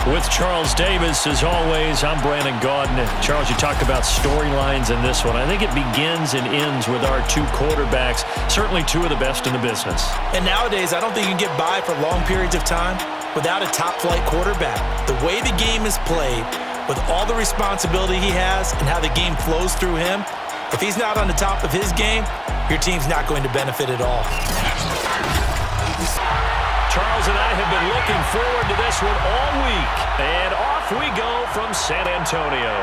With Charles Davis, as always, I'm Brandon Gaudin. Charles, you talked about storylines in this one. I think it begins and ends with our two quarterbacks, certainly two of the best in the business. And nowadays, I don't think you can get by for long periods of time without a top-flight quarterback. The way the game is played, with all the responsibility he has and how the game flows through him, if he's not on the top of his game, your team's not going to benefit at all. Charles and I have been looking forward to this one all week. And off we go from San Antonio.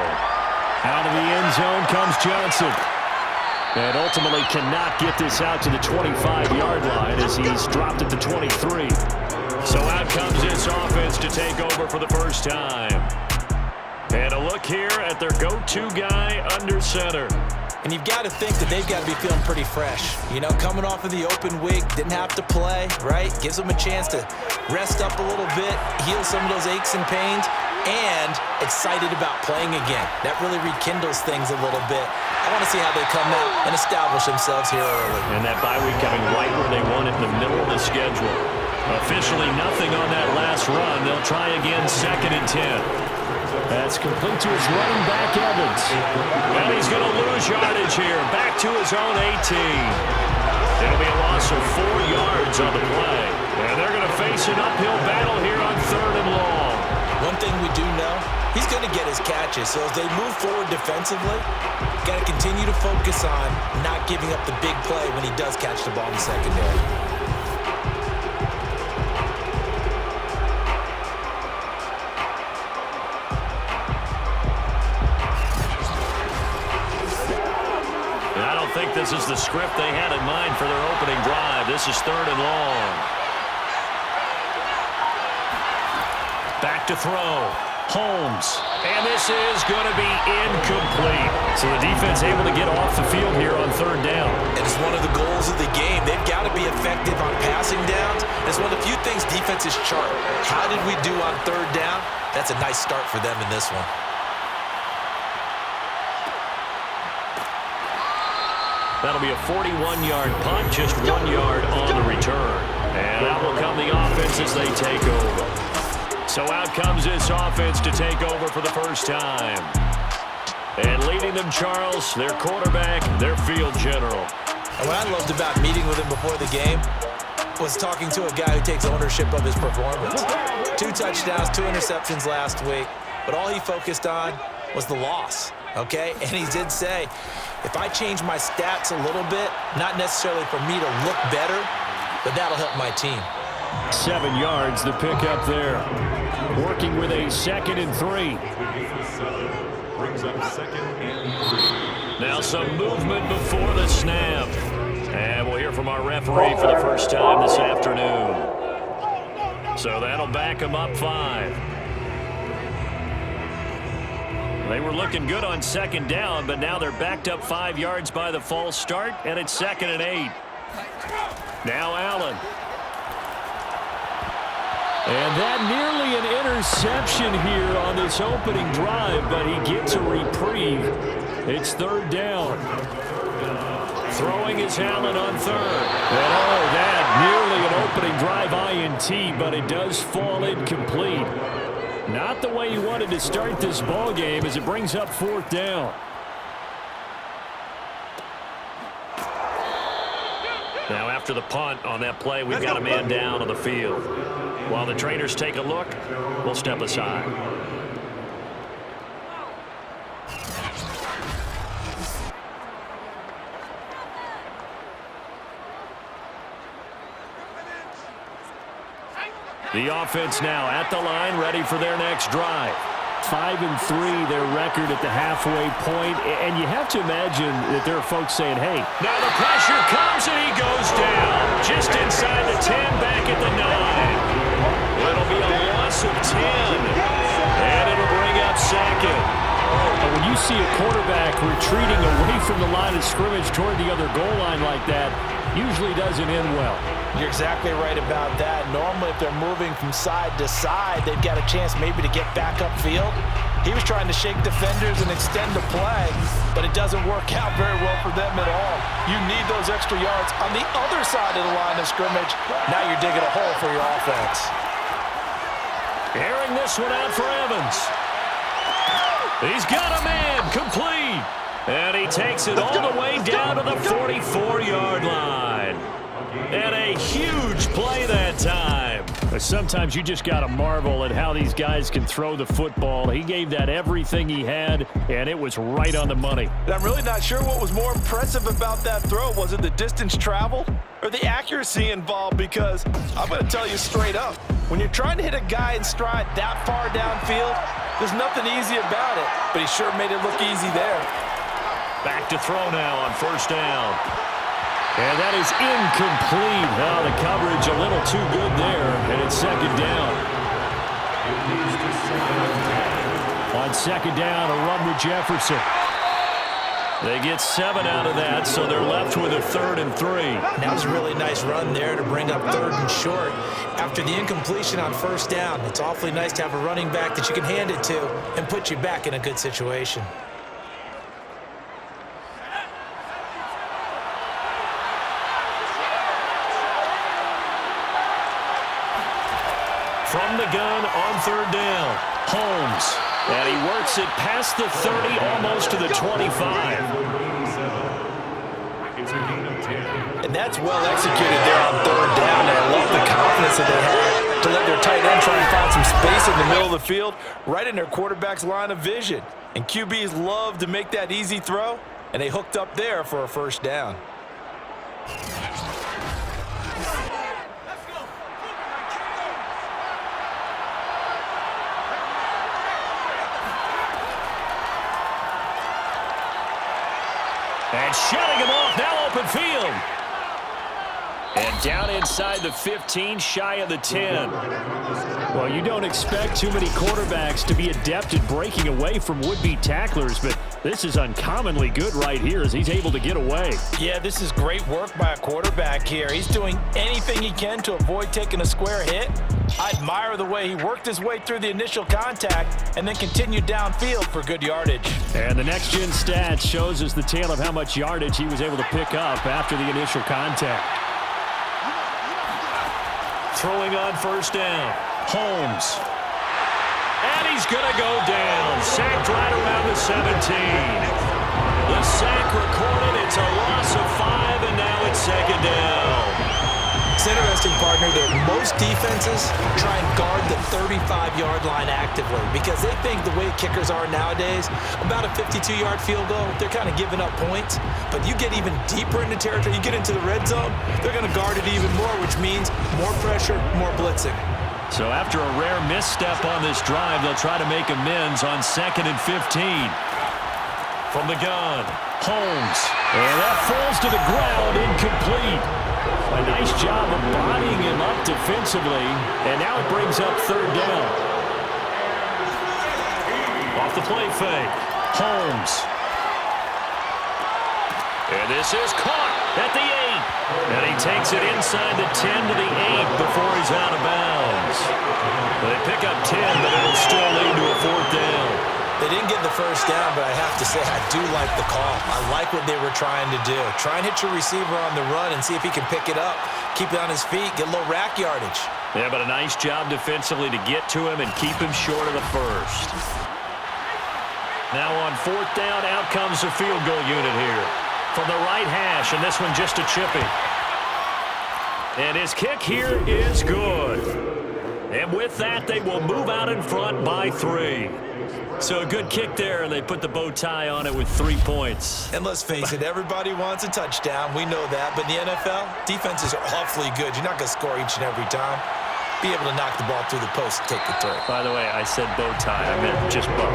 Out of the end zone comes Johnson. And ultimately cannot get this out to the 25-yard line as he's dropped at the 23. So out comes this offense to take over for the first time. And a look here at their go-to guy under center. And you've got to think that they've got to be feeling pretty fresh. You know, coming off of the open week, didn't have to play, right? Gives them a chance to rest up a little bit, heal some of those aches and pains, and excited about playing again. That really rekindles things a little bit. I want to see how they come out and establish themselves here early. And that bye week coming right where they want it, in the middle of the schedule. Officially nothing on that last run. They'll try again, 2nd and 10. That's complete to his running back, Evans. And he's going to lose yardage here. Back to his own 18. It'll be a loss of 4 yards on the play. And they're going to face an uphill battle here on 3rd and long. One thing we do know, he's going to get his catches. So as they move forward defensively, got to continue to focus on not giving up the big play when he does catch the ball in the secondary. I think this is the script they had in mind for their opening drive. This is 3rd and long. Back to throw. Holmes. And this is going to be incomplete. So the defense able to get off the field here on 3rd down. And it's one of the goals of the game. They've got to be effective on passing downs. It's one of the few things defenses chart. How did we do on 3rd down? That's a nice start for them in this one. That'll be a 41-yard punt, just 1 yard on the return. And out will come the offense as they take over. So out comes this offense to take over for the first time. And leading them, Charles, their quarterback, their field general. And what I loved about meeting with him before the game was talking to a guy who takes ownership of his performance. 2 touchdowns, 2 interceptions last week, but all he focused on was the loss, okay? And he did say, if I change my stats a little bit, not necessarily for me to look better, but that'll help my team. 7 yards, the pickup there. Working with a 2nd and 3. Brings up 2nd and 3. Now some movement before the snap. And we'll hear from our referee for the first time this afternoon. So that'll back them up 5. They were looking good on 2nd down, but now they're backed up 5 yards by the false start, and it's 2nd and 8. Now Allen. And that nearly an interception here on this opening drive, but he gets a reprieve. It's 3rd down. Throwing is Allen on 3rd. And oh, that nearly an opening drive INT, but it does fall incomplete. Not the way he wanted to start this ball game as it brings up 4th down. Now after the punt on that play, we've got a man down on the field. While the trainers take a look, we'll step aside. The offense now at the line, ready for their next drive. 5 and 3, their record at the halfway point. And you have to imagine that there are folks saying, hey. Now the pressure comes and he goes down. Just inside the 10, back at the 9. It'll be a loss of 10. And it'll bring up 2nd. And when you see a quarterback retreating away from the line of scrimmage toward the other goal line like that, usually doesn't end well. You're exactly right about that. Normally, if they're moving from side to side, they've got a chance maybe to get back upfield. He was trying to shake defenders and extend the play, but it doesn't work out very well for them at all. You need those extra yards on the other side of the line of scrimmage. Now you're digging a hole for your offense. Airing this one out for Evans. He's got a man, complete. And he takes it all the way down to the 44-yard line. And a huge play that time. Sometimes you just got to marvel at how these guys can throw the football. He gave that everything he had, and it was right on the money. I'm really not sure what was more impressive about that throw. Was it the distance traveled or the accuracy involved? Because I'm going to tell you straight up, when you're trying to hit a guy in stride that far downfield, there's nothing easy about it. But he sure made it look easy there. Back to throw now on first down. And that is incomplete. Oh, the coverage a little too good there, and it's second down. On second down, a run with Jefferson. They get 7 out of that, so they're left with a 3rd and 3. That was a really nice run there to bring up 3rd and short. After the incompletion on first down, it's awfully nice to have a running back that you can hand it to and put you back in a good situation. From the gun on third down, Holmes. And he works it past the 30, almost to the 25. And that's well executed there on third down. And I love the confidence that they had to let their tight end try and find some space in the middle of the field, right in their quarterback's line of vision. And QBs love to make that easy throw, and they hooked up there for a first down. And shutting him off, now open field. And down inside the 15, shy of the 10. Well, you don't expect too many quarterbacks to be adept at breaking away from would-be tacklers, but this is uncommonly good right here as he's able to get away. Yeah, this is great work by a quarterback here. He's doing anything he can to avoid taking a square hit. I admire the way he worked his way through the initial contact and then continued downfield for good yardage. And the next-gen stats shows us the tale of how much yardage he was able to pick up after the initial contact. Throwing on first down, Holmes. And he's going to go down. Sacked right around the 17. The sack recorded. It's a loss of 5, and now it's second down. It's interesting, partner, that most defenses try and guard the 35-yard line actively because they think the way kickers are nowadays, about a 52-yard field goal, they're kind of giving up points. But you get even deeper into territory, you get into the red zone, they're going to guard it even more, which means more pressure, more blitzing. So after a rare misstep on this drive, they'll try to make amends on 2nd and 15. From the gun, Holmes. And that falls to the ground, incomplete. A nice job of bodying him up defensively, and now it brings up third down. Off the play fake, Holmes. And this is caught at the 8. And he takes it inside the 10 to the 8 before he's out of bounds. They pick up 10, but it'll still lead to a 4th down. They didn't get the first down, but I have to say I do like the call. I like what they were trying to do. Try and hit your receiver on the run and see if he can pick it up. Keep it on his feet, get a little rack yardage. Yeah, but a nice job defensively to get to him and keep him short of the first. Now on 4th down, out comes the field goal unit here. From the right hash, and this one just a chippy. And his kick here is good. And with that, they will move out in front by 3. So a good kick there, and they put the bow tie on it with 3 points. And let's face it, everybody wants a touchdown. We know that. But in the NFL, defenses are awfully good. You're not going to score each and every time. Be able to knock the ball through the post and take the throw. By the way, I said bow tie. I meant just bow.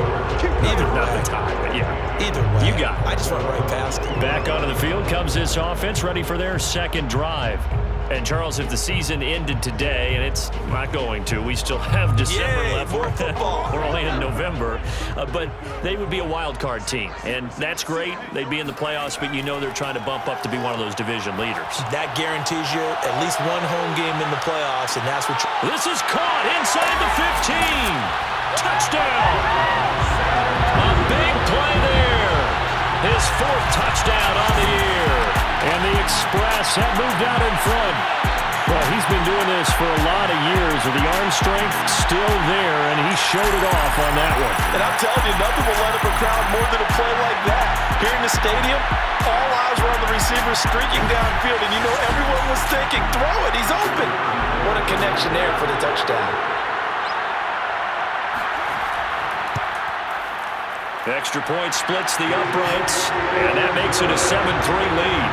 Either way. Not the tie, but yeah. Either way. You got it. I just went right past it. Back onto the field comes this offense, ready for their second drive. And, Charles, if the season ended today, and it's not going to, we still have December left. More football. We're only in November. But they would be a wild card team. And that's great. They'd be in the playoffs, but you know they're trying to bump up to be one of those division leaders. That guarantees you at least one home game in the playoffs, and that's what This is caught inside the 15. Touchdown. A big play there. His 4th touchdown on the year. And the Express have moved out in front. Well, he's been doing this for a lot of years with the arm strength still there showed it off on that one. And I'm telling you, nothing will light up a crowd more than a play like that. Here in the stadium, all eyes were on the receiver streaking downfield, and you know everyone was thinking, throw it, he's open. What a connection there for the touchdown. Extra point splits the uprights, and that makes it a 7-3 lead.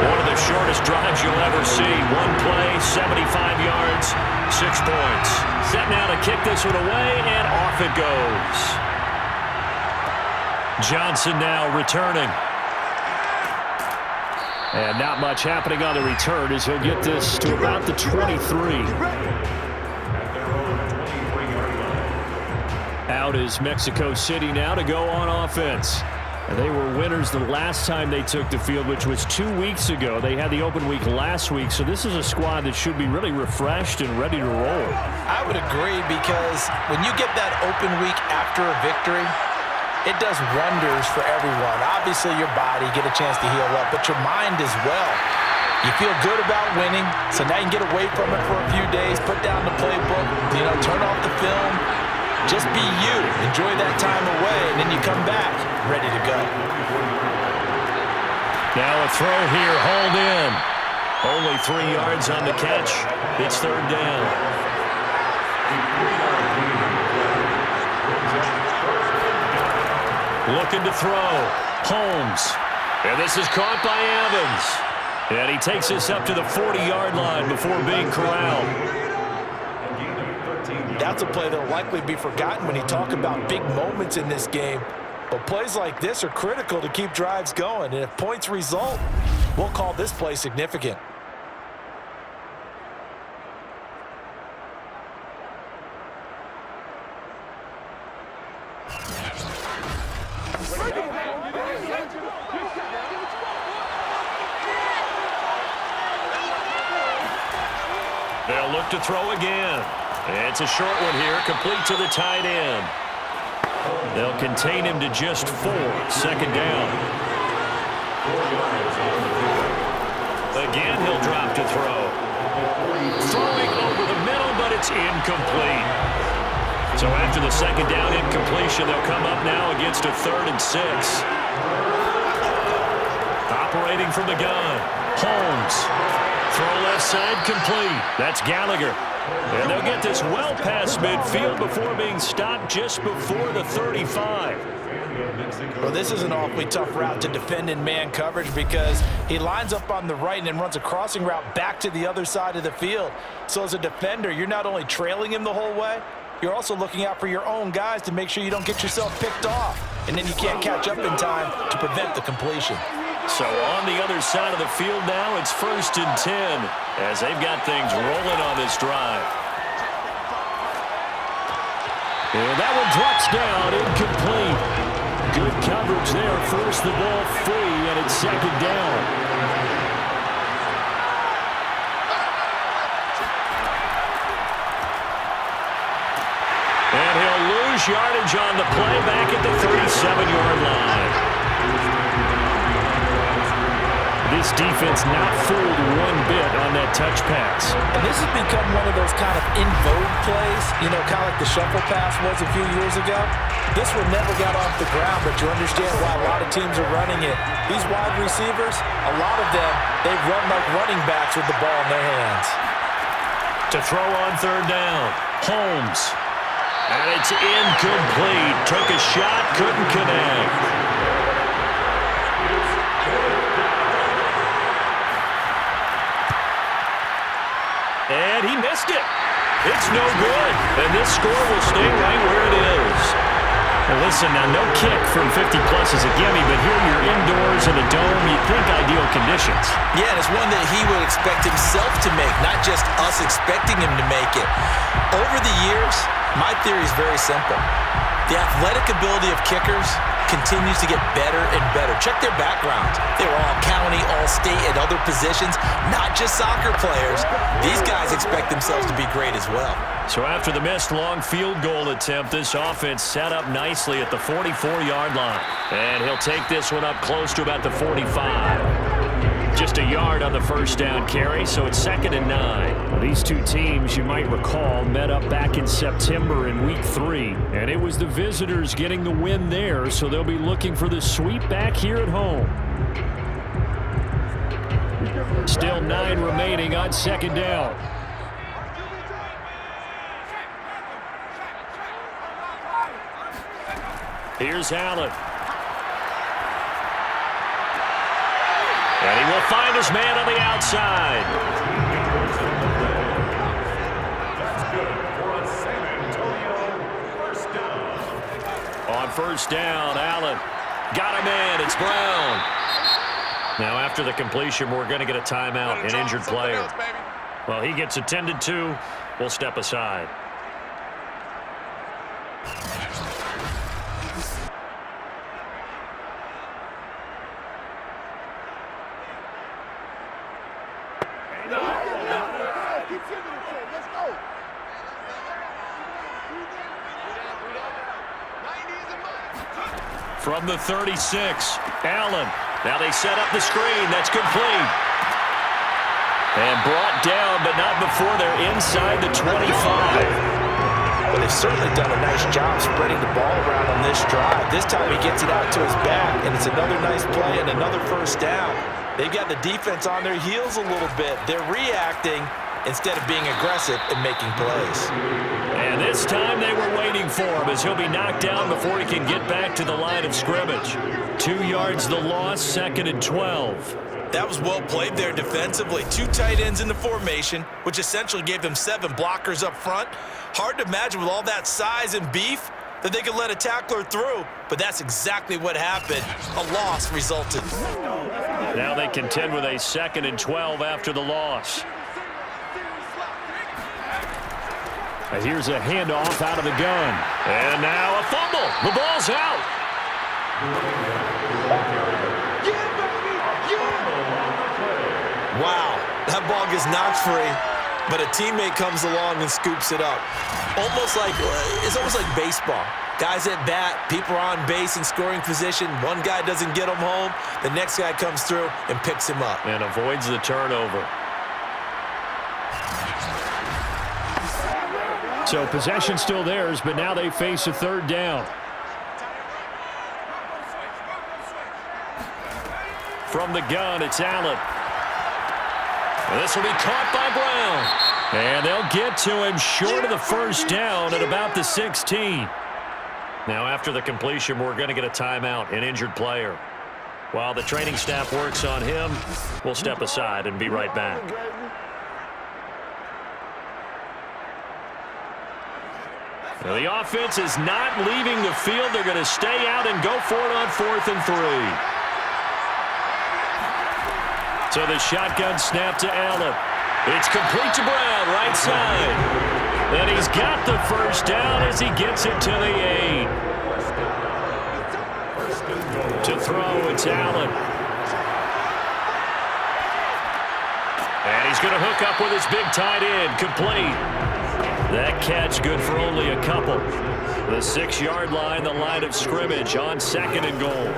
One of the shortest drives you'll ever see. One play, 75 yards, 6 points. Set now to kick this one away, and off it goes. Johnson now returning. And not much happening on the return as he'll get this to about the 23. Out is Mexico City now to go on offense. And they were winners the last time they took the field, which was 2 weeks ago. They had the open week last week, so this is a squad that should be really refreshed and ready to roll. I would agree, because when you get that open week after a victory, it does wonders for everyone. Obviously, your body, get a chance to heal up, but your mind as well. You feel good about winning, so now you can get away from it for a few days, put down the playbook, turn off the film. Just be you. Enjoy that time away, and then you come back ready to go. Now a throw here, hauled in. Only 3 yards on the catch. It's third down. Looking to throw. Holmes. And this is caught by Evans. And he takes this up to the 40-yard line before being corralled. That's a play that will likely be forgotten when you talk about big moments in this game. But plays like this are critical to keep drives going. And if points result, we'll call this play significant. They'll look to throw again. It's a short one here, complete to the tight end. They'll contain him to just 4, second down. Again, he'll drop to throw. Throwing over the middle, but it's incomplete. So after the second down incompletion, they'll come up now against a 3rd and 6. Operating from the gun, Holmes. Throw left side, complete. That's Gallagher. And they'll get this well past midfield before being stopped just before the 35. Well, this is an awfully tough route to defend in man coverage, because he lines up on the right and then runs a crossing route back to the other side of the field. So as a defender, you're not only trailing him the whole way, you're also looking out for your own guys to make sure you don't get yourself picked off. And then you can't catch up in time to prevent the completion. So on the other side of the field now, it's 1st and 10 as they've got things rolling on this drive. And that one drops down, incomplete. Good coverage there, forced the ball free, and it's second down. And he'll lose yardage on the play back at the 37-yard line. This defense not fooled one bit on that touch pass. And this has become one of those kind of in vogue plays, kind of like the shuffle pass was a few years ago. This one never got off the ground, but you understand why a lot of teams are running it. These wide receivers, a lot of them, they run like running backs with the ball in their hands. To throw on third down, Holmes. And it's incomplete. Took a shot, couldn't connect. And he missed it. It's no good. And this score will stay right where it is. Well, listen, now no kick from 50-plus is a gimme, but here you're indoors in a dome. You'd think ideal conditions. Yeah, and it's one that he would expect himself to make, not just us expecting him to make it. Over the years, my theory is very simple. The athletic ability of kickers continues to get better and better. Check their backgrounds. They were all county, all state, at other positions, not just soccer players. These guys expect themselves to be great as well. So after the missed long field goal attempt, this offense set up nicely at the 44-yard line. And he'll take this one up close to about the 45. Just a yard on the first down carry, so it's 2nd and 9. These two teams, you might recall, met up back in September in Week 3, and it was the visitors getting the win there, so they'll be looking for the sweep back here at home. Still 9 remaining on second down. Here's Allen. And he will find his man on the outside. On first down, Allen got him in. It's Brown. Now after the completion, we're going to get a timeout, an injured player. Well, he gets attended to. We'll step aside. From the 36, Allen. Now they set up the screen. That's complete. And brought down, but not before they're inside the 25. Well, they've certainly done a nice job spreading the ball around on this drive. This time he gets it out to his back, and it's another nice play and another first down. They've got the defense on their heels a little bit. They're reacting instead of being aggressive and making plays. And this time they were waiting for him as he'll be knocked down before he can get back to the line of scrimmage. 2 yards the loss, 2nd and 12. That was well played there defensively. 2 tight ends in the formation, which essentially gave them 7 blockers up front. Hard to imagine with all that size and beef that they could let a tackler through, but that's exactly what happened. A loss resulted. Now they contend with a 2nd and 12 after the loss. Here's a handoff out of the gun. And now a fumble. The ball's out. Wow, that ball gets knocked free, but a teammate comes along and scoops it up. It's almost like baseball. Guys at bat, people are on base in scoring position. One guy doesn't get him home. The next guy comes through and picks him up. And avoids the turnover. So possession still theirs, but now they face a 3rd down. From the gun, it's Allen. And this will be caught by Brown. And they'll get to him short of the first down at about the 16. Now after the completion, we're going to get a timeout, an injured player. While the training staff works on him, we'll step aside and be right back. Now the offense is not leaving the field. They're going to stay out and go for it on 4th and 3. So the shotgun snap to Allen. It's complete to Brown, right side. And he's got the first down as he gets it to the 8. To throw, it's Allen. And he's going to hook up with his big tight end, complete. That catch good for only a couple. The 6-yard line, the line of scrimmage on 2nd and goal.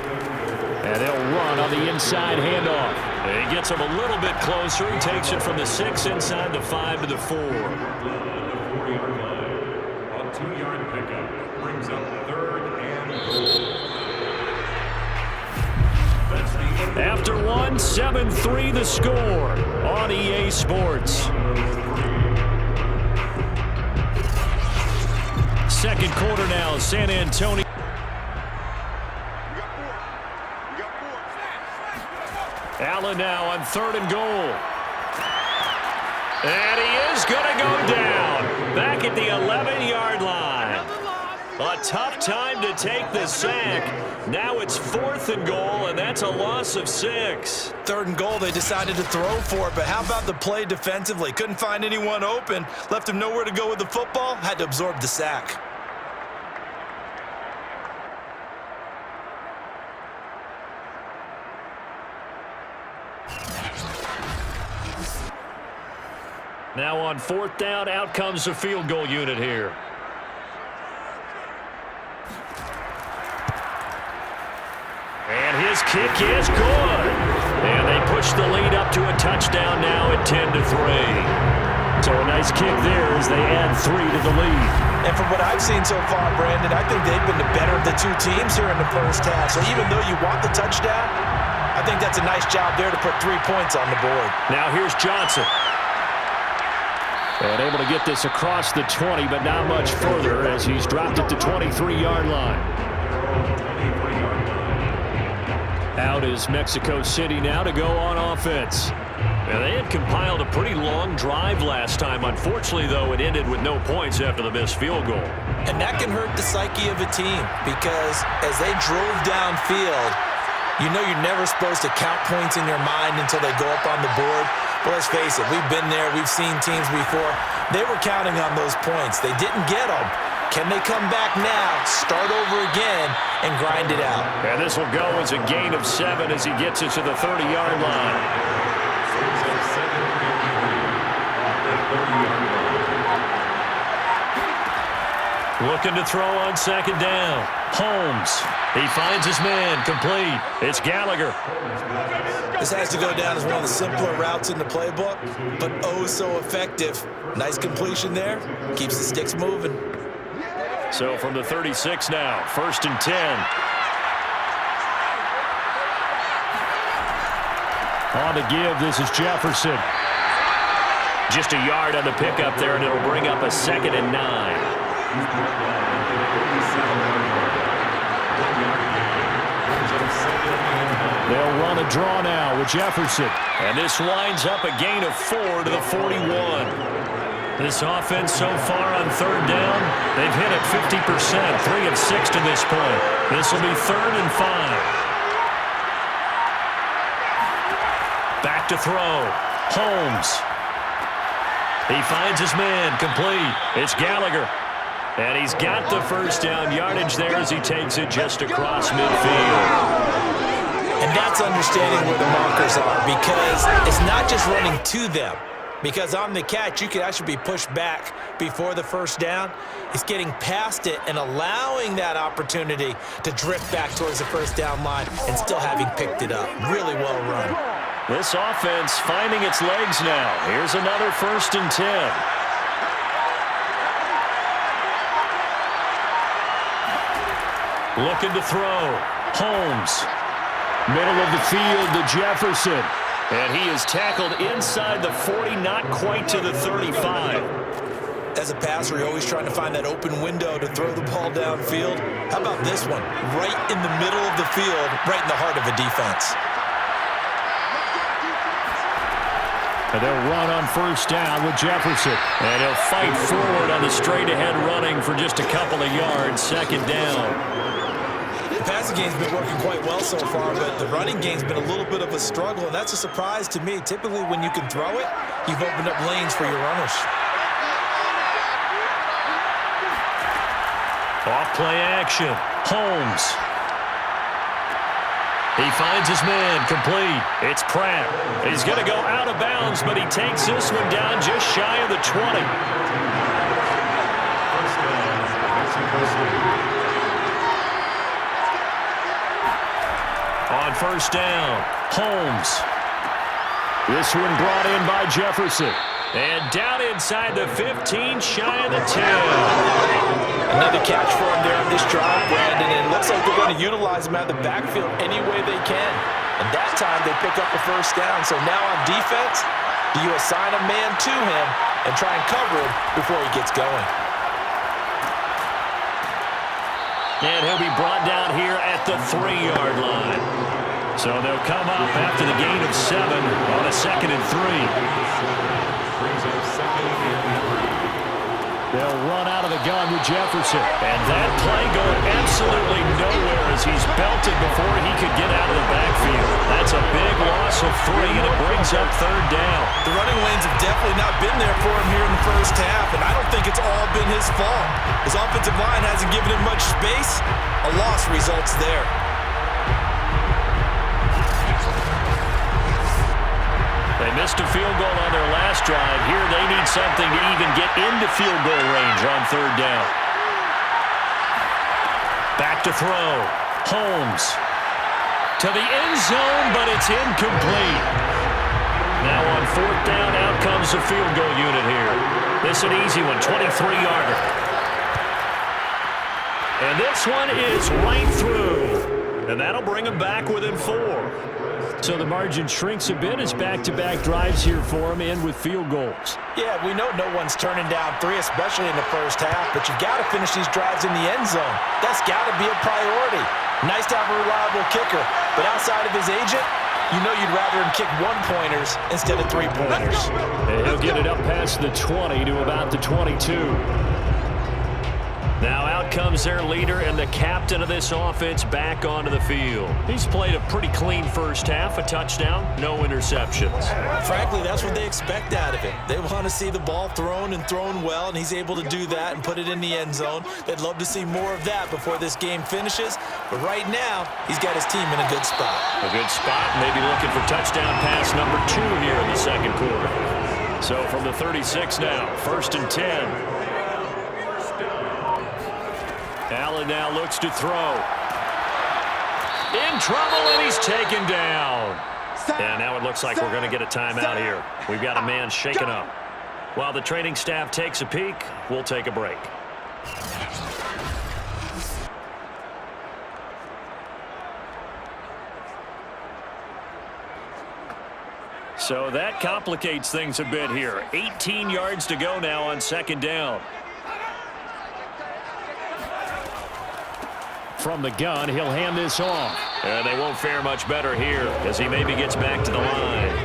And they'll run on the inside handoff. And he gets him a little bit closer. He takes it from the 6 inside the 5 to the 4. The 4-yard line. A 2-yard pickup brings up 3rd and goal. After 1, 7-3 the score on EA Sports. 2nd quarter now, San Antonio. Allen now on 3rd and goal. And he is going to go down. Back at the 11-yard line. A tough time to take the sack. Now it's 4th and goal, and that's a loss of 6. 3rd and goal, they decided to throw for it, but how about the play defensively? Couldn't find anyone open. Left him nowhere to go with the football. Had to absorb the sack. Now on 4th down, out comes the field goal unit here. And his kick is good. And they push the lead up to a touchdown now at 10-3. So a nice kick there as they add 3 to the lead. And from what I've seen so far, Brandon, I think they've been the better of the two teams here in the first half. So even though you want the touchdown, I think that's a nice job there to put 3 points on the board. Now here's Johnson. And able to get this across the 20, but not much further as he's dropped it to 23-yard line. Out is Mexico City now to go on offense. Now, they had compiled a pretty long drive last time. Unfortunately, though, it ended with no points after the missed field goal. And that can hurt the psyche of a team because as they drove downfield, you know you're never supposed to count points in your mind until they go up on the board. But let's face it, we've been there. We've seen teams before. They were counting on those points. They didn't get them. Can they come back now, start over again, and grind it out? And this will go as a gain of 7 as he gets it to the 30-yard line. Looking to throw on second down. Holmes. He finds his man. Complete. It's Gallagher. This has to go down as one of the simpler routes in the playbook, but oh so effective. Nice completion there. Keeps the sticks moving. So from the 36 now, 1st and 10. On the give, this is Jefferson. Just a yard on the pickup there, and it'll bring up a 2nd and 9. They'll run a draw now with Jefferson. And this winds up a gain of 4 to the 41. This offense so far on 3rd down, they've hit it 50%, 3 of 6 to this point. This will be 3rd and 5. Back to throw. Holmes. He finds his man. Complete. It's Gallagher. And he's got the first down yardage there as he takes it just across midfield. And that's understanding where the markers are because it's not just running to them. Because on the catch, you could actually be pushed back before the first down. It's getting past it and allowing that opportunity to drift back towards the first down line and still having picked it up. Really well run. This offense finding its legs now. Here's another 1st and 10. Looking to throw. Holmes. Middle of the field to Jefferson. And he is tackled inside the 40, not quite to the 35. As a passer, you're always trying to find that open window to throw the ball downfield. How about this one? Right in the middle of the field, right in the heart of a defense. And they'll run on 1st down with Jefferson. And he'll fight forward on the straight-ahead running for just a couple of yards. 2nd down. The passing game's been working quite well so far, but the running game's been a little bit of a struggle, and that's a surprise to me. Typically, when you can throw it, you've opened up lanes for your runners. Off-play action. Holmes. He finds his man. Complete. It's Pratt. He's going to go out of bounds, but he takes this one down just shy of the 20. On 1st down, Holmes. This one brought in by Jefferson. And down inside the 15, shy of the 10. Another catch for him there on this drive, Brandon, and it looks like they're going to utilize him out of the backfield any way they can. And that time they pick up the 1st down. So now on defense, do you assign a man to him and try and cover him before he gets going? And he'll be brought down here at the 3-yard line. So they'll come up after the gain of 7 on a 2nd and 3. They'll run out of the gun with Jefferson. And that play going absolutely nowhere as he's belted before he could get out of the backfield. That's a big loss of 3, and it brings up 3rd down. The running lanes have definitely not been there for him here in the first half, and I don't think it's all been his fault. His offensive line hasn't given him much space. A loss results there. They missed a field goal on their last drive. Here they need something to even get into field goal range on 3rd down. Back to throw. Holmes. To the end zone, but it's incomplete. Now on fourth down, out comes the field goal unit here. This an easy one, 23-yarder. And this one is right through. And that'll bring him back within 4. So the margin shrinks a bit as back-to-back drives here for him, and with field goals. Yeah, we know no one's turning down 3, especially in the first half, but you've got to finish these drives in the end zone. That's got to be a priority. Nice to have a reliable kicker, but outside of his agent, you know you'd rather him kick 1-pointers instead of 3-pointers. And he'll get it up past the 20 to about the 22. Now out comes their leader and the captain of this offense back onto the field. He's played a pretty clean first half, a touchdown, no interceptions. Frankly, that's what they expect out of him. They want to see the ball thrown and thrown well, and he's able to do that and put it in the end zone. They'd love to see more of that before this game finishes, but right now, he's got his team in a good spot. A good spot, maybe looking for touchdown pass number 2 here in the second quarter. So from the 36 now, 1st and 10. Allen now looks to throw. In trouble, and he's taken down. And now it looks like we're going to get a timeout here. We've got a man shaken up. While the training staff takes a peek, we'll take a break. So that complicates things a bit here. 18 yards to go now on second down. From the gun, he'll hand this off. And they won't fare much better here as he maybe gets back to the line.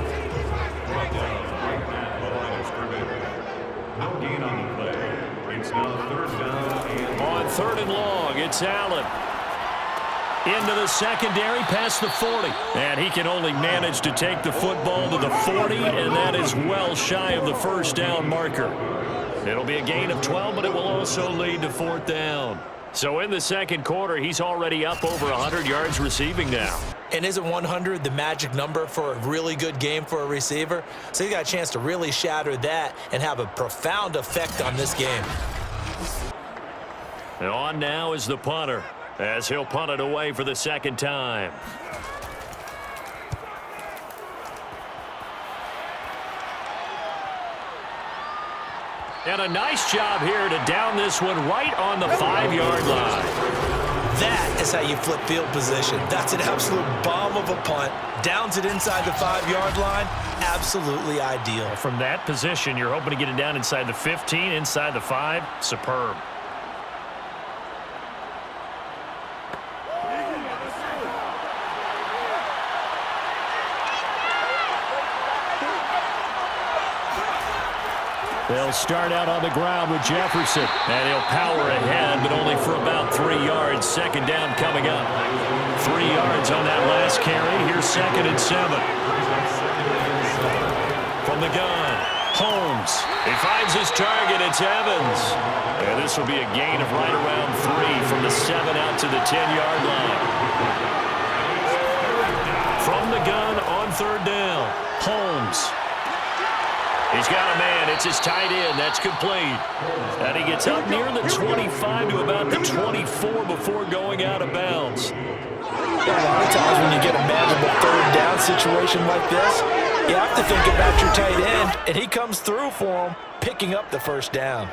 No gain on the play. It's now 3rd down and On 3rd and long, it's Allen. Into the secondary, past the 40. And he can only manage to take the football to the 40, and that is well shy of the first down marker. It'll be a gain of 12, but it will also lead to 4th down. So in the second quarter, he's already up over 100 yards receiving now. And isn't 100 the magic number for a really good game for a receiver? So he got a chance to really shatter that and have a profound effect on this game. And on now is the punter, as he'll punt it away for the second time. And a nice job here to down this one right on the 5-yard line. That is how you flip field position. That's an absolute bomb of a punt. Downs it inside the 5-yard line. Absolutely ideal. From that position, you're hoping to get it down inside the 15, inside the 5. Superb. They'll start out on the ground with Jefferson. And he'll power ahead, but only for about 3 yards. Second down coming up. 3 yards on that last carry. Here's 2nd and 7. From the gun, Holmes. He finds his target. It's Evans. And this will be a gain of right around 3 from the 7 out to the 10-yard line. From the gun on 3rd down, Holmes. He's got a man. It's his tight end. That's complete. And he gets up near the 25 to about the 24 before going out of bounds. Yeah, a lot of times when you get a manageable 3rd down situation like this, you have to think about your tight end, and he comes through for him, picking up the 1st down.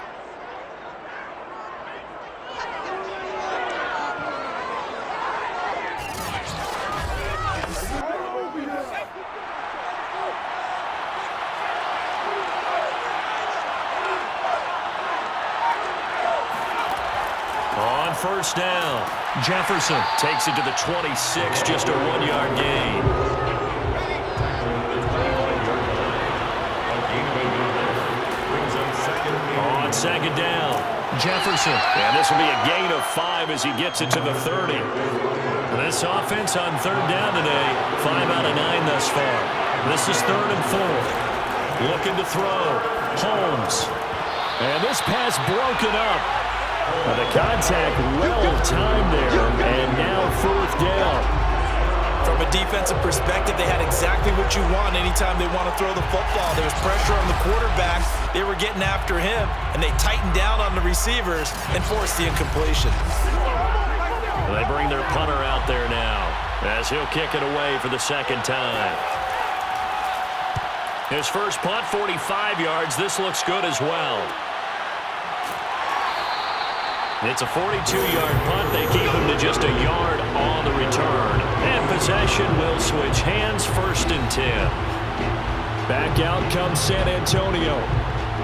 On 1st down, Jefferson takes it to the 26, just a 1-yard gain. On 2nd down, Jefferson. And this will be a gain of 5 as he gets it to the 30. This offense on 3rd down today, 5 out of 9 thus far. This is 3rd and 4. Looking to throw. Holmes. And this pass broken up. The contact well-timed there, and now 4th down. From a defensive perspective, they had exactly what you want anytime they want to throw the football. There was pressure on the quarterback. They were getting after him, and they tightened down on the receivers and forced the incompletion. They bring their punter out there now as he'll kick it away for the 2nd time. His first punt, 45 yards. This looks good as well. It's a 42-yard punt. They keep him to just a yard on the return. And possession will switch hands, 1st and 10. Back out comes San Antonio.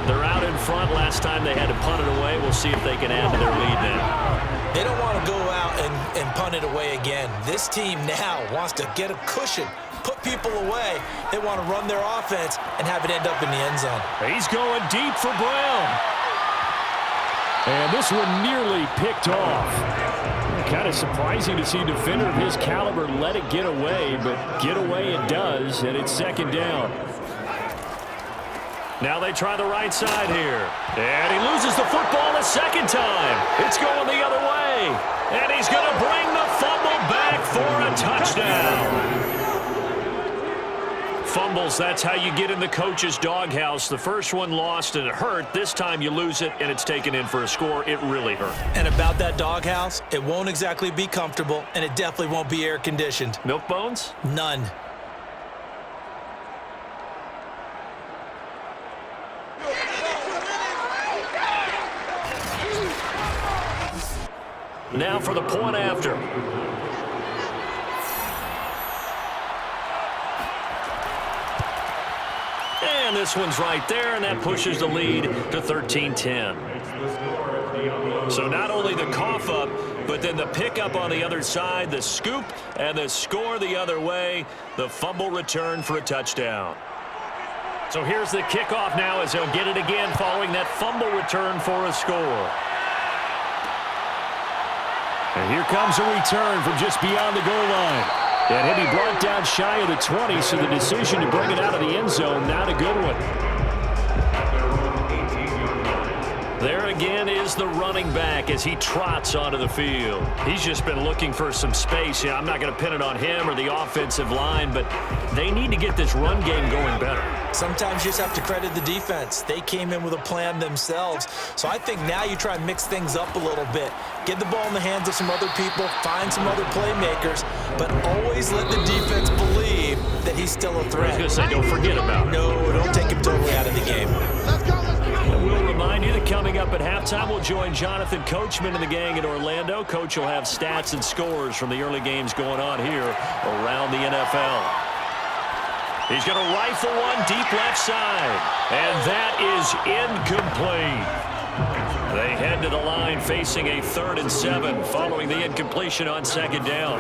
They're out in front. Last time they had to punt it away. We'll see if they can add to their lead now. They don't want to go out and punt it away again. This team now wants to get a cushion, put people away. They want to run their offense and have it end up in the end zone. He's going deep for Brown. And this one nearly picked off. Kind of surprising to see a defender of his caliber let it get away, but get away it does, and it's 2nd down. Now they try the right side here. And he loses the football a 2nd time. It's going the other way. And he's going to bring the fumble back for a touchdown. Fumbles, that's how you get in the coach's doghouse. The first one lost and it hurt. This time you lose it and it's taken in for a score. It really hurt. And about that doghouse, it won't exactly be comfortable, and it definitely won't be air-conditioned. Milk bones? None. Now for the point after. And this one's right there, and that pushes the lead to 13-10. So not only the cough up, but then the pickup on the other side, the scoop, and the score the other way, the fumble return for a touchdown. So here's the kickoff now as they'll get it again following that fumble return for a score. And here comes a return from just beyond the goal line. And he'll be brought down shy of the 20, so the decision to bring it out of the end zone, not a good one. There again is the running back as he trots onto the field. He's just been looking for some space. Yeah, I'm not going to pin it on him or the offensive line, but they need to get this run game going better. Sometimes you just have to credit the defense. They came in with a plan themselves. So I think now you try and mix things up a little bit. Get the ball in the hands of some other people, find some other playmakers, but always let the defense believe that he's still a threat. I was going to say, don't forget about it. No, don't take him totally out of the game. And we'll remind you that coming up at halftime, we'll join Jonathan Coachman and the gang in Orlando. Coach will have stats and scores from the early games going on here around the NFL. He's going to rifle one deep left side, and that is incomplete. They head to the line facing a 3rd and 7 following the incompletion on 2nd down.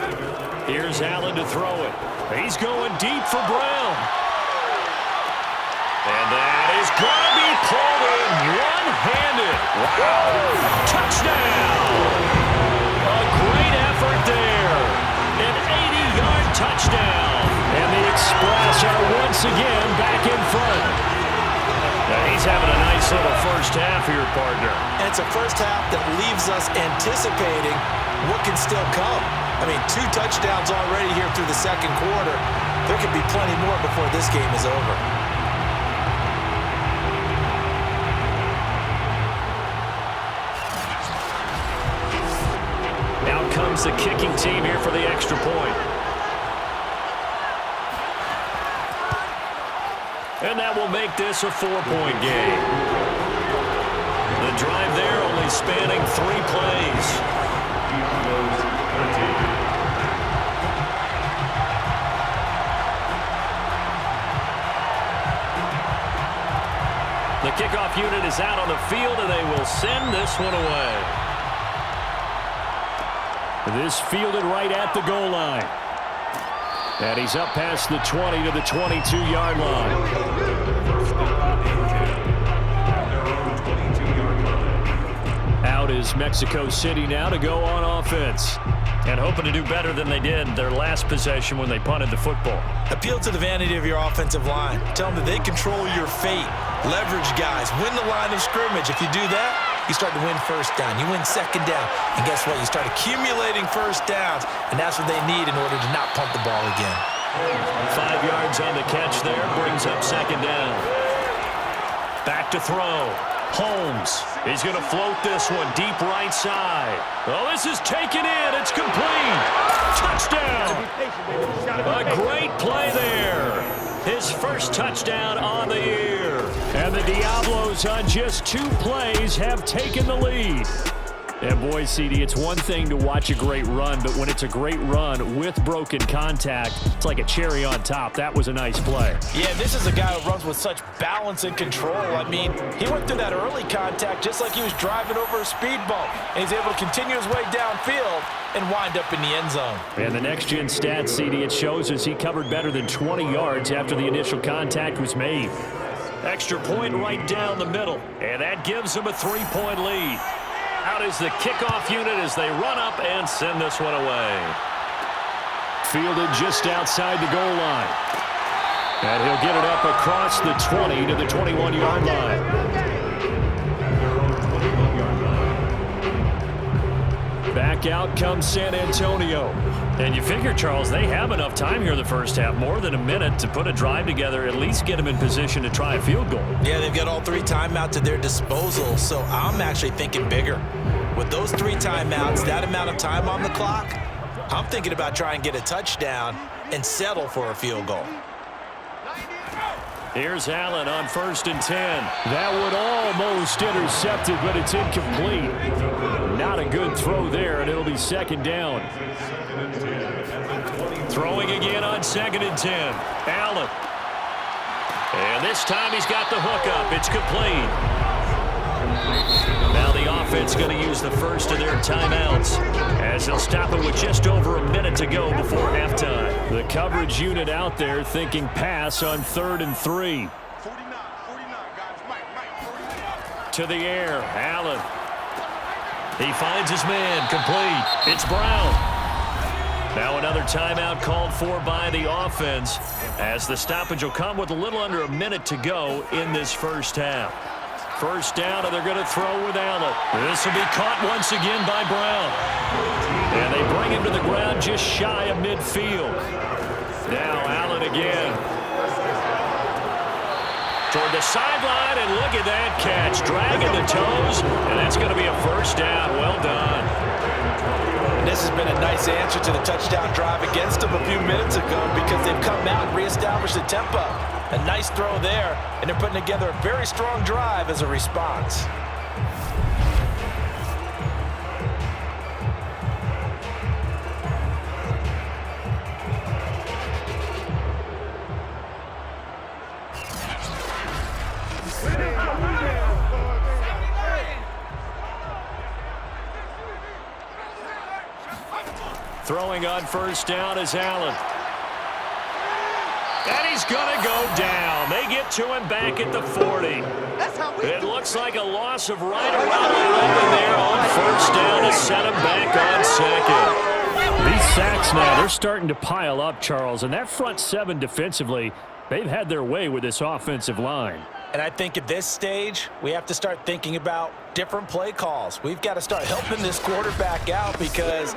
Here's Allen to throw it. He's going deep for Brown. And that is going to be pulled in one-handed. Wow! Touchdown! A great effort there. An 80-yard touchdown. And the Express are once again back in front. Now he's having a nice little first half here, partner. And it's a first half that leaves us anticipating what can still come. I mean, 2 touchdowns already here through the 2nd quarter. There could be plenty more before this game is over. Out comes the kicking team here for the extra point. And that will make this a 4-point game. The drive there only spanning 3 plays. The kickoff unit is out on the field, and they will send this one away. This fielded right at the goal line. And he's up past the 20 to the 22-yard line. Out is Mexico City now to go on offense. And hoping to do better than they did their last possession when they punted the football. Appeal to the vanity of your offensive line. Tell them that they control your fate. Leverage guys. Win the line of scrimmage. If you do that, you start to win first down. You win 2nd down. And guess what? You start accumulating first downs. And that's what they need in order to not punt the ball again. 5 yards on the catch there. Brings up 2nd down. Back to throw. Holmes. He's going to float this one deep right side. Oh, this is taken in. It's complete. Touchdown. A great play there. his first touchdown on the year. And the Diablos on just 2 plays have taken the lead. And boy, CD, it's one thing to watch a great run, but when it's a great run with broken contact, it's like a cherry on top. That was a nice play. Yeah, this is a guy who runs with such balance and control. I mean, he went through that early contact just like he was driving over a speed bump, and he's able to continue his way downfield and wind up in the end zone. And the next-gen stats, CD, it shows us he covered better than 20 yards after the initial contact was made. Extra point right down the middle, and that gives him a 3-point lead. Out is the kickoff unit as they run up and send this one away. Fielded just outside the goal line. And he'll get it up across the 20 to the 21-yard line. Back out comes San Antonio. And you figure, Charles, they have enough time here in the first half, more than a minute, to put a drive together, at least get them in position to try a field goal. Yeah, they've got all 3 timeouts at their disposal, so I'm actually thinking bigger. With those 3 timeouts, that amount of time on the clock, I'm thinking about trying to get a touchdown and settle for a field goal. Here's Allen on 1st and 10. That would almost intercept it, but it's incomplete. Not a good throw there, and it'll be 2nd down. Throwing again on 2nd and 10. Allen. And this time he's got the hook up. It's complete. Now the offense going to use the first of their timeouts as they'll stop it with just over a minute to go before halftime. The coverage unit out there thinking pass on 3rd and 3. To the air, Allen. He finds his man, complete. It's Brown. Now another timeout called for by the offense as the stoppage will come with a little under a minute to go in this first half. First down, and they're going to throw with Allen. This will be caught once again by Brown. And they bring him to the ground just shy of midfield. Now Allen again. Toward the sideline, and look at that catch. Dragging the toes, and that's going to be a first down. Well done. And this has been a nice answer to the touchdown drive against them a few minutes ago because they've come out and reestablished the tempo. A nice throw there, and they're putting together a very strong drive as a response. Throwing on first down is Allen. And he's going to go down. They get to him back at the 40. It looks like a loss of right around 11 there on first down to set him back on 2nd. These sacks now, they're starting to pile up, Charles. And that front 7 defensively, they've had their way with this offensive line. And I think at this stage, we have to start thinking about different play calls. We've got to start helping this quarterback out because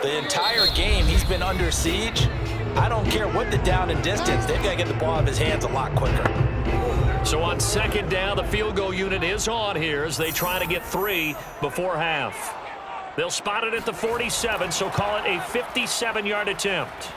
the entire game he's been under siege. I don't care what the down and distance. They've got to get the ball out of his hands a lot quicker. So on 2nd down, the field goal unit is on here as they try to get 3 before half. They'll spot it at the 47, so call it a 57-yard attempt.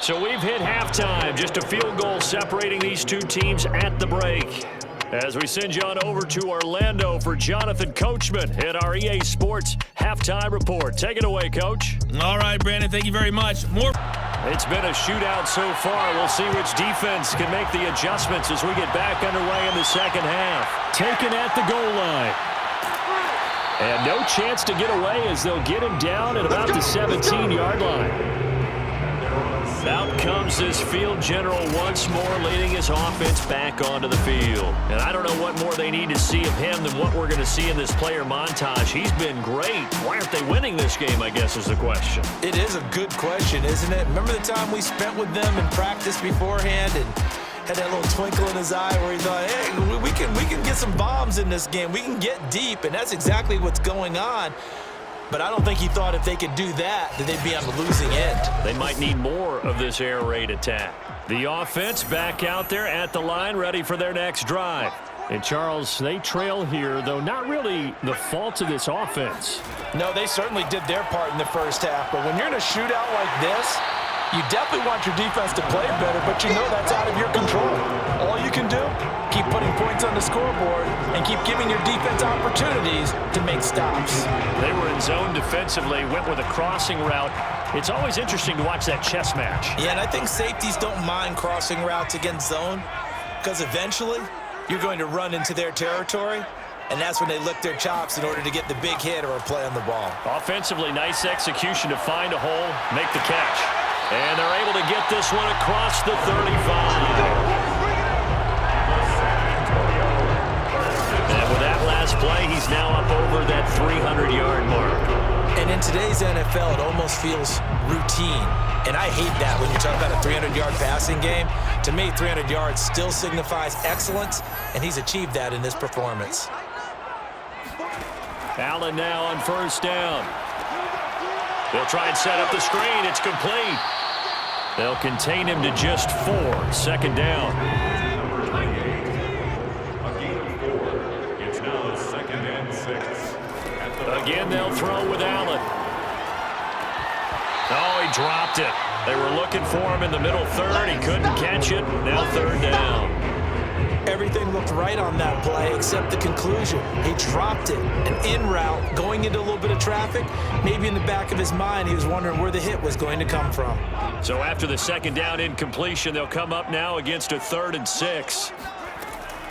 So we've hit halftime. Just a field goal separating these 2 teams at the break. As we send you on over to Orlando for Jonathan Coachman at our EA Sports Halftime Report. Take it away, Coach. All right, Brandon, thank you very much. It's been a shootout so far. We'll see which defense can make the adjustments as we get back underway in the second half. Taken at the goal line. And no chance to get away as they'll get him down at about the 17-yard line. Out comes this field general once more, leading his offense back onto the field. And I don't know what more they need to see of him than what we're going to see in this player montage. He's been great. Why aren't they winning this game, I guess, is the question. It is a good question, isn't it? Remember the time we spent with them in practice beforehand and had that little twinkle in his eye where he thought, hey, we can get some bombs in this game. We can get deep, and that's exactly what's going on. But I don't think he thought if they could do that they'd be on the losing end. They might need more of this air raid attack. The offense back out there at the line, ready for their next drive. And, Charles, they trail here, though not really the fault of this offense. No, they certainly did their part in the first half. But when you're in a shootout like this, you definitely want your defense to play better, but you know that's out of your control. All you can do, keep putting points on the scoreboard and keep giving your defense opportunities to make stops. They were in zone defensively, went with a crossing route. It's always interesting to watch that chess match. Yeah, and I think safeties don't mind crossing routes against zone because eventually you're going to run into their territory, and that's when they lick their chops in order to get the big hit or a play on the ball. Offensively, nice execution to find a hole, make the catch. And they're able to get this one across the 35. And with that last play, he's now up over that 300-yard mark. And in today's NFL, it almost feels routine. And I hate that when you talk about a 300-yard passing game. To me, 300 yards still signifies excellence, and he's achieved that in this performance. Allen now on first down. They'll try and set up the screen. It's complete. They'll contain him to just 4. Second down. Number 28, a gain of 4. It's now 2nd and 6. Again, they'll throw with Allen. Oh, he dropped it. They were looking for him in the middle third. He couldn't catch it. Now third down. Everything looked right on that play except the conclusion. He dropped it. An in route, going into a little bit of traffic. Maybe in the back of his mind, he was wondering where the hit was going to come from. So after the second down incompletion, they'll come up now against a 3rd and 6.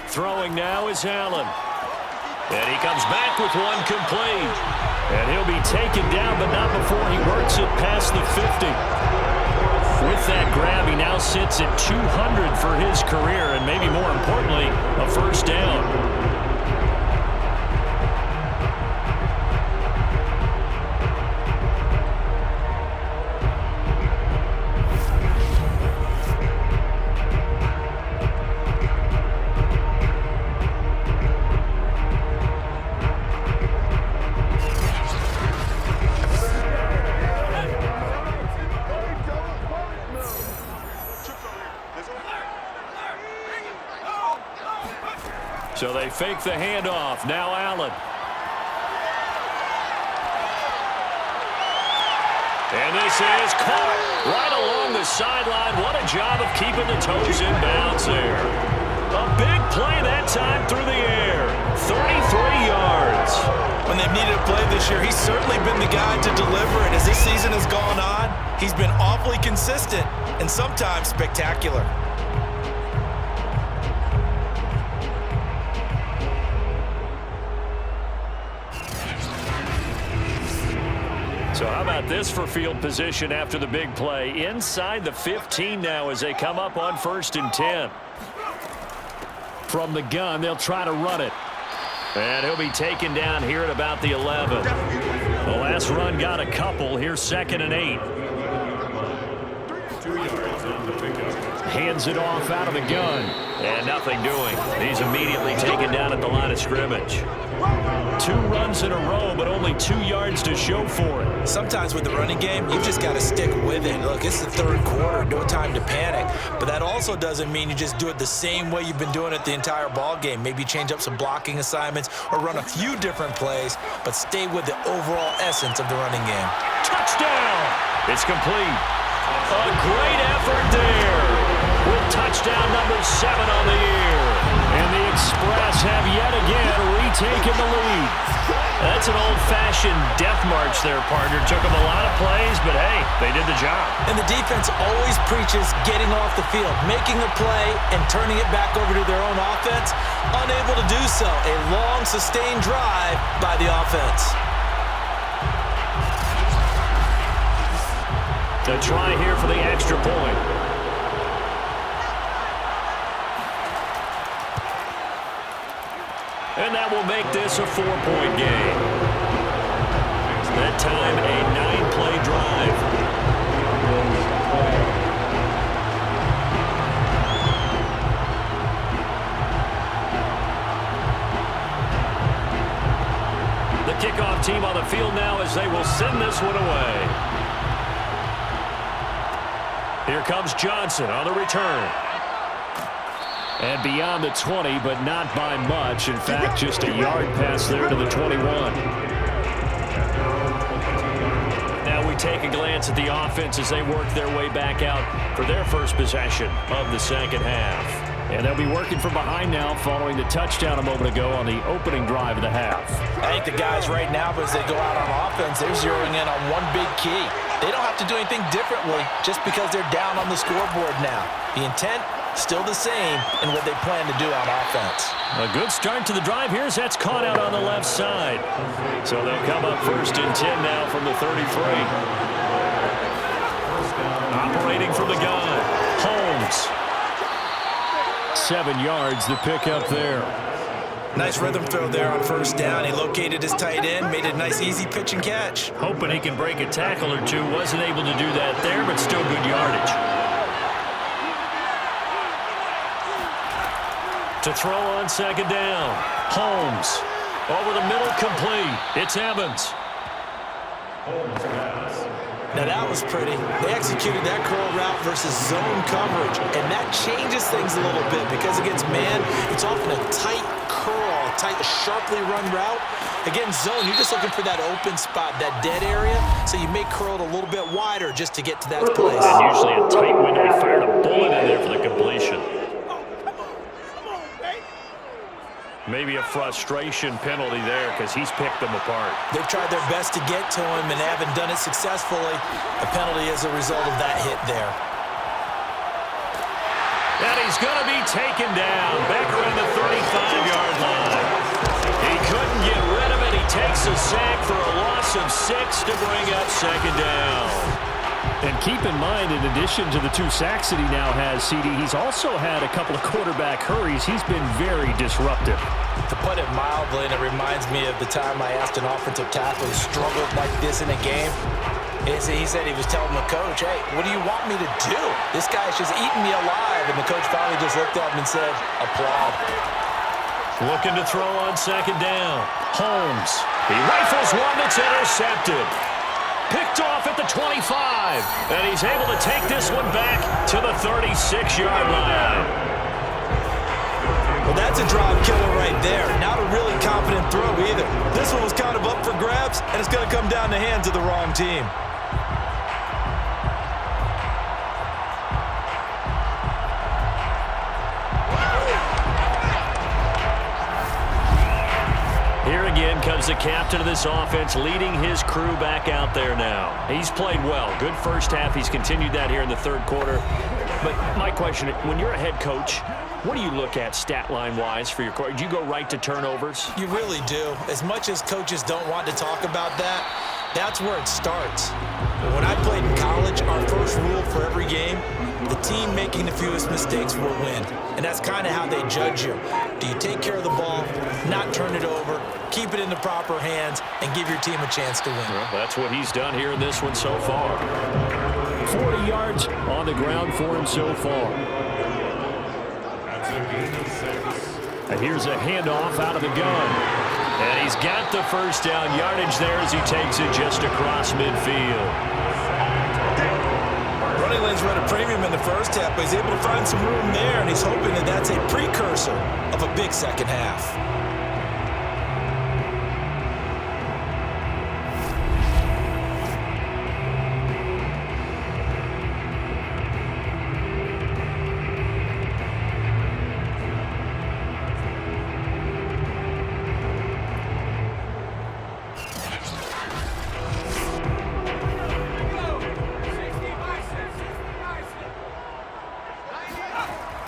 Throwing now is Allen. And he comes back with one complete. And he'll be taken down, but not before he works it past the 50. With that grab, he now sits at 200 for his career, and maybe more importantly, a first down. So they fake the handoff. Now Allen. And this is caught right along the sideline. What a job of keeping the toes in bounds there. A big play that time through the air. 33 yards. When they've needed a play this year, he's certainly been the guy to deliver it. As this season has gone on, he's been awfully consistent and sometimes spectacular. So how about this for field position after the big play? Inside the 15 now as they come up on 1st and 10. From the gun, they'll try to run it. And he'll be taken down here at about the 11. The last run got a couple. Here's 2nd and 8. 2 yards on the pickup. Hands it off out of the gun. And nothing doing. He's immediately taken down at the line of scrimmage. 2 runs in a row, but only 2 yards to show for it. Sometimes with the running game, you've just got to stick with it. Look, it's the 3rd quarter, no time to panic. But that also doesn't mean you just do it the same way you've been doing it the entire ball game. Maybe change up some blocking assignments or run a few different plays, but stay with the overall essence of the running game. Touchdown! It's complete. A great effort there with touchdown number 7 on the year. And the Express have yet again retaken the lead. That's an old-fashioned death march there, partner. Took them a lot of plays, but hey, they did the job. And the defense always preaches getting off the field, making a play, and turning it back over to their own offense. Unable to do so. A long, sustained drive by the offense. A try here for the extra point. And that will make this a 4-point game. That time, a 9-play drive. The kickoff team on the field now as they will send this one away. Here comes Johnson on the return. And beyond the 20, but not by much. In fact, just a yard pass there to the 21. Now we take a glance at the offense as they work their way back out for their first possession of the second half. And they'll be working from behind now following the touchdown a moment ago on the opening drive of the half. I think the guys right now, as they go out on offense, they're zeroing in on one big key. They don't have to do anything differently just because they're down on the scoreboard now. The intent, still the same in what they plan to do on offense. A good start to the drive here as that's caught out on the left side. So they'll come up 1st and 10 now from the 33. Operating from the gun, Holmes. 7 yards to pick up there. Nice rhythm throw there on 1st down. He located his tight end, made a nice easy pitch and catch. Hoping he can break a tackle or two. Wasn't able to do that there, but still good yardage. To throw on 2nd down. Holmes. Over the middle, complete. It's Evans. Now that was pretty. They executed that curl route versus zone coverage, and that changes things a little bit because against man, it's often a tight curl, a sharply run route. Against zone, you're just looking for that open spot, that dead area, so you may curl it a little bit wider just to get to that place. And usually a tight window. He fired a bullet in there for the completion. Maybe a frustration penalty there because he's picked them apart. They've tried their best to get to him and haven't done it successfully. A penalty as a result of that hit there. And he's going to be taken down back around the 35-yard line. He couldn't get rid of it. He takes a sack for a loss of 6 to bring up 2nd down. And keep in mind, in addition to the 2 sacks that he now has, CD, he's also had a couple of quarterback hurries. He's been very disruptive. To put it mildly, and it reminds me of the time I asked an offensive tackle who struggled like this in a game. He said he was telling the coach, hey, what do you want me to do? This guy's just eating me alive. And the coach finally just looked at him and said, applaud. Looking to throw on 2nd down. Holmes. He rifles one that's intercepted. Picked off at the 25, and he's able to take this one back to the 36-yard line. Well, that's a drive killer right there. Not a really confident throw either. This one was kind of up for grabs, and it's going to come down the hands of the wrong team. Here again comes the captain of this offense, leading his crew back out there now. He's played well. Good first half. He's continued that here in the 3rd quarter. But my question, when you're a head coach, what do you look at stat line-wise for your coach? Do you go right to turnovers? You really do. As much as coaches don't want to talk about that, that's where it starts. When I played in college, our first rule for every game, the team making the fewest mistakes will win. And that's kind of how they judge you. Do you take care of the ball, not turn it over, keep it in the proper hands, and give your team a chance to win? Well, that's what he's done here in this one so far. 40 yards on the ground for him so far. And here's a handoff out of the gun. And he's got the first down yardage there as he takes it just across midfield. Running lanes run a premium in the first half, but he's able to find some room there, and he's hoping that that's a precursor of a big second half.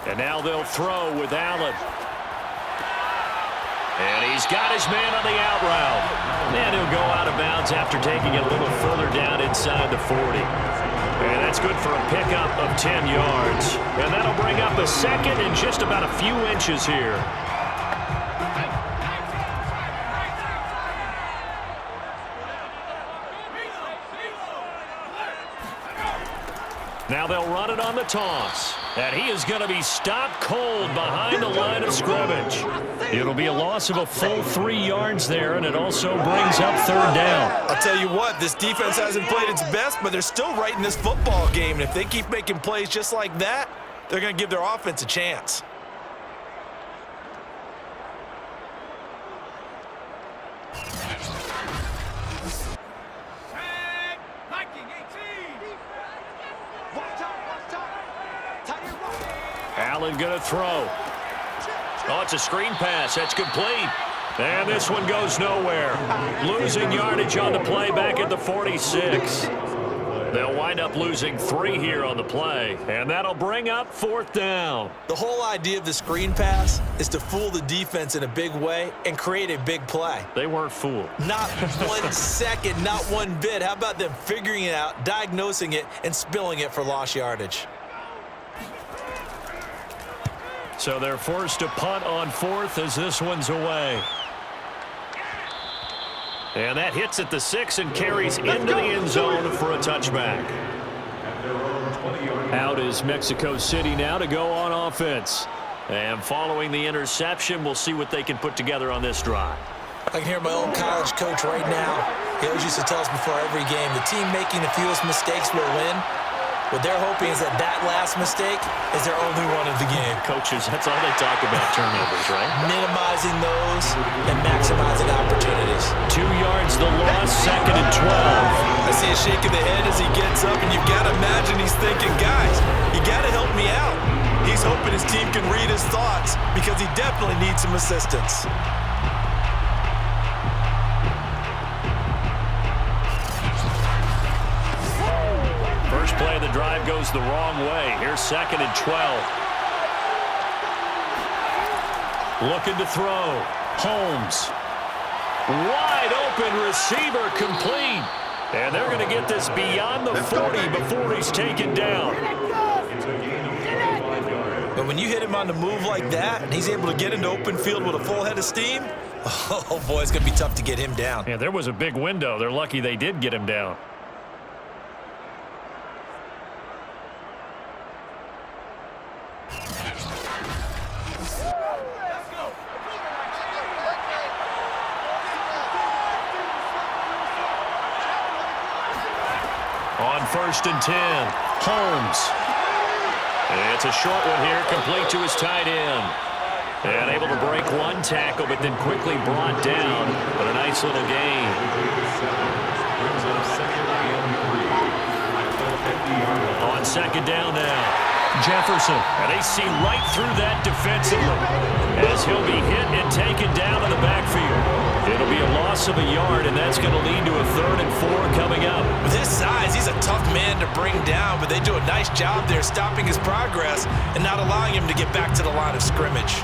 And now they'll throw with Allen. And he's got his man on the out route. And he'll go out of bounds after taking it a little further down inside the 40. And that's good for a pickup of 10 yards. And that'll bring up a 2nd and just about a few inches here. Now they'll run it on the toss. And he is going to be stopped cold behind the line of scrimmage. It'll be a loss of a full 3 yards there, and it also brings up 3rd down. I'll tell you what, this defense hasn't played its best, but they're still right in this football game. And if they keep making plays just like that, they're going to give their offense a chance. Allen going to throw. Oh, it's a screen pass. That's complete. And this one goes nowhere. Losing yardage on the play back at the 46. They'll wind up losing 3 here on the play, and that'll bring up 4th down. The whole idea of the screen pass is to fool the defense in a big way and create a big play. They weren't fooled. Not 1 second, not one bit. How about them figuring it out, diagnosing it, and spilling it for lost yardage? So they're forced to punt on 4th as this one's away. And that hits at the 6 and carries into the end zone for a touchback. Out is Mexico City now to go on offense. And following the interception, we'll see what they can put together on this drive. I can hear my old college coach right now. He always used to tell us before every game, the team making the fewest mistakes will win. What they're hoping is that last mistake is their only one of the game. Coaches, that's all they talk about, turnovers, right? Minimizing those and maximizing opportunities. 2 yards the loss, 2nd and 12. I see a shake of the head as he gets up, and you've got to imagine he's thinking, guys, you got to help me out. He's hoping his team can read his thoughts because he definitely needs some assistance. First play of the drive goes the wrong way. Here's 2nd and 12. Looking to throw. Holmes. Wide open receiver complete. And they're going to get this beyond the 40 before he's taken down. But when you hit him on the move like that, and he's able to get into open field with a full head of steam, oh boy, it's going to be tough to get him down. Yeah, there was a big window. They're lucky they did get him down. On 1st and 10, Holmes. It's a short one here, complete to his tight end. And able to break 1 tackle, but then quickly brought down. But a nice little gain. On 2nd down now, Jefferson. And they see right through that defensively as he'll be hit and taken down in the backfield. It'll be a loss of a yard, and that's going to lead to a 3rd and 4 coming up. With his size, he's a tough man to bring down, but they do a nice job there stopping his progress and not allowing him to get back to the line of scrimmage.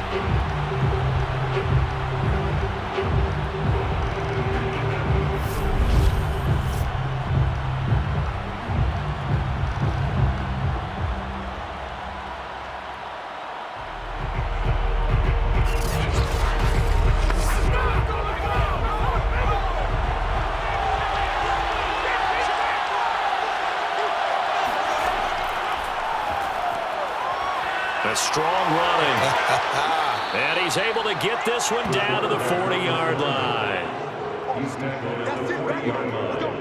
A strong running. And he's able to get this one down to the 40-yard line. He's tackled at the 40-yard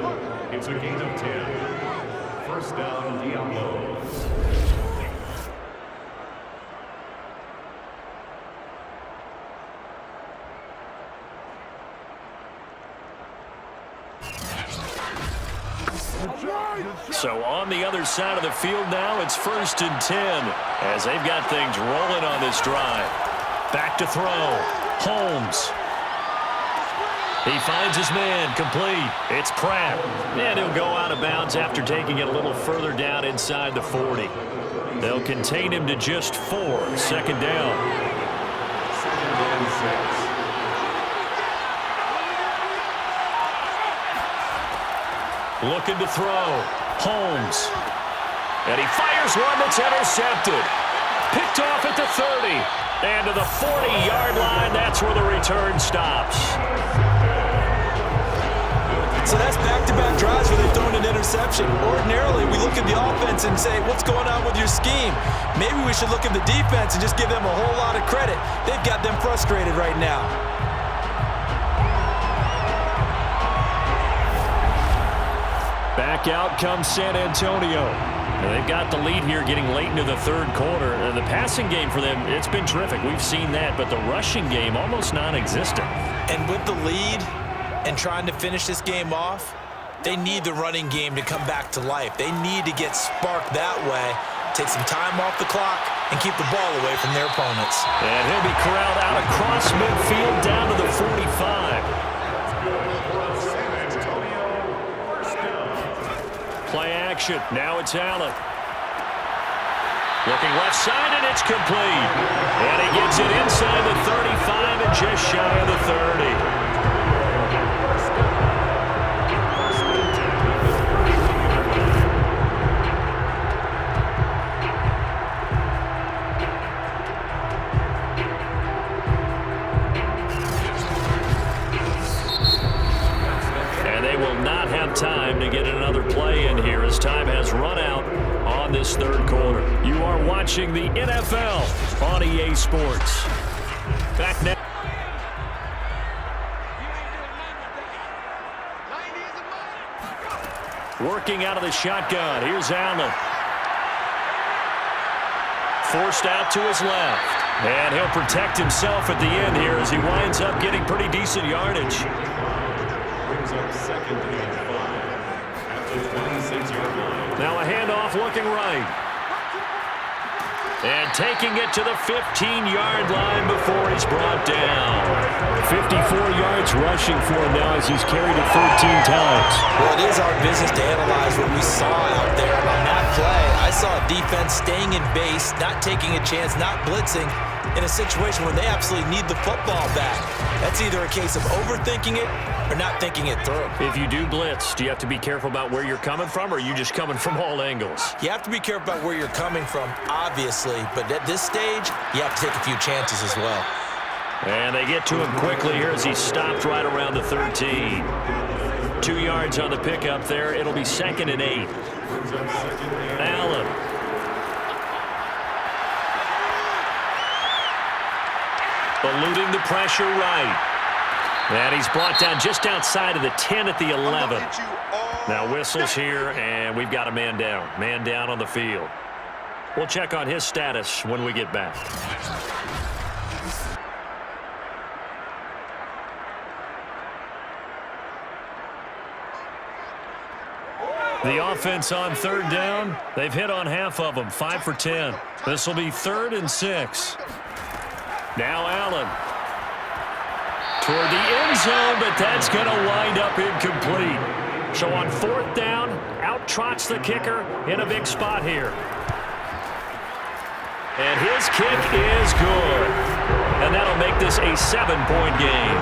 line. It's a gain of 10. 1st down, Diablos. So on the other side of the field now, it's 1st and 10 as they've got things rolling on this drive. Back to throw. Holmes. He finds his man, complete. It's Pratt. And he'll go out of bounds after taking it a little further down inside the 40. They'll contain him to just 4. 2nd down. 2nd and 6. Looking to throw. Holmes. And he fires one that's intercepted. Picked off at the 30. And to the 40-yard line, that's where the return stops. So that's back-to-back drives where they've thrown an interception. Ordinarily, we look at the offense and say, what's going on with your scheme? Maybe we should look at the defense and just give them a whole lot of credit. They've got them frustrated right now. Back out comes San Antonio. And they've got the lead here getting late into the 3rd quarter. And the passing game for them, it's been terrific. We've seen that, but the rushing game almost non-existent. And with the lead and trying to finish this game off, they need the running game to come back to life. They need to get sparked that way take some time off the clock and keep the ball away from their opponents. And he'll be corralled out across midfield down to the 45. Play action. Now it's Allen. Looking left side, and it's complete. And he gets it inside the 35 and just shy of the 30. Time to get another play in here as time has run out on this third quarter. You are watching the NFL on EA Sports. Back now. Working out of the shotgun. Here's Allen. Forced out to his left. And he'll protect himself at the end here as he winds up getting pretty decent yardage. Brings up second and 5 at the 26-yard line. Now a handoff looking right. And taking it to the 15-yard line before he's brought down. 54 yards rushing for him now as he's carried it 13 times. Well, it is our business to analyze what we saw out there. And on that play, I saw a defense staying in base, not taking a chance, not blitzing, in a situation where they absolutely need the football back. That's either a case of overthinking it or not thinking it through. If you do blitz, do you have to be careful about where you're coming from, or are you just coming from all angles? You have to be careful about where you're coming from, obviously, but at this stage, you have to take a few chances as well. And they get to him quickly here as he stopped right around the 13. 2 yards on the pickup there. It'll be 2nd and 8. Allen. Eluding the pressure right. And he's brought down just outside of the 10 at the 11. Now whistles here, and we've got a man down. Man down on the field. We'll check on his status when we get back. The offense on 3rd down. They've hit on half of them, 5 for 10. This will be 3rd and 6. Now Allen. Toward the end zone, but that's going to wind up incomplete. So on 4th down, out trots the kicker in a big spot here. And his kick is good. And that'll make this a 7-point game.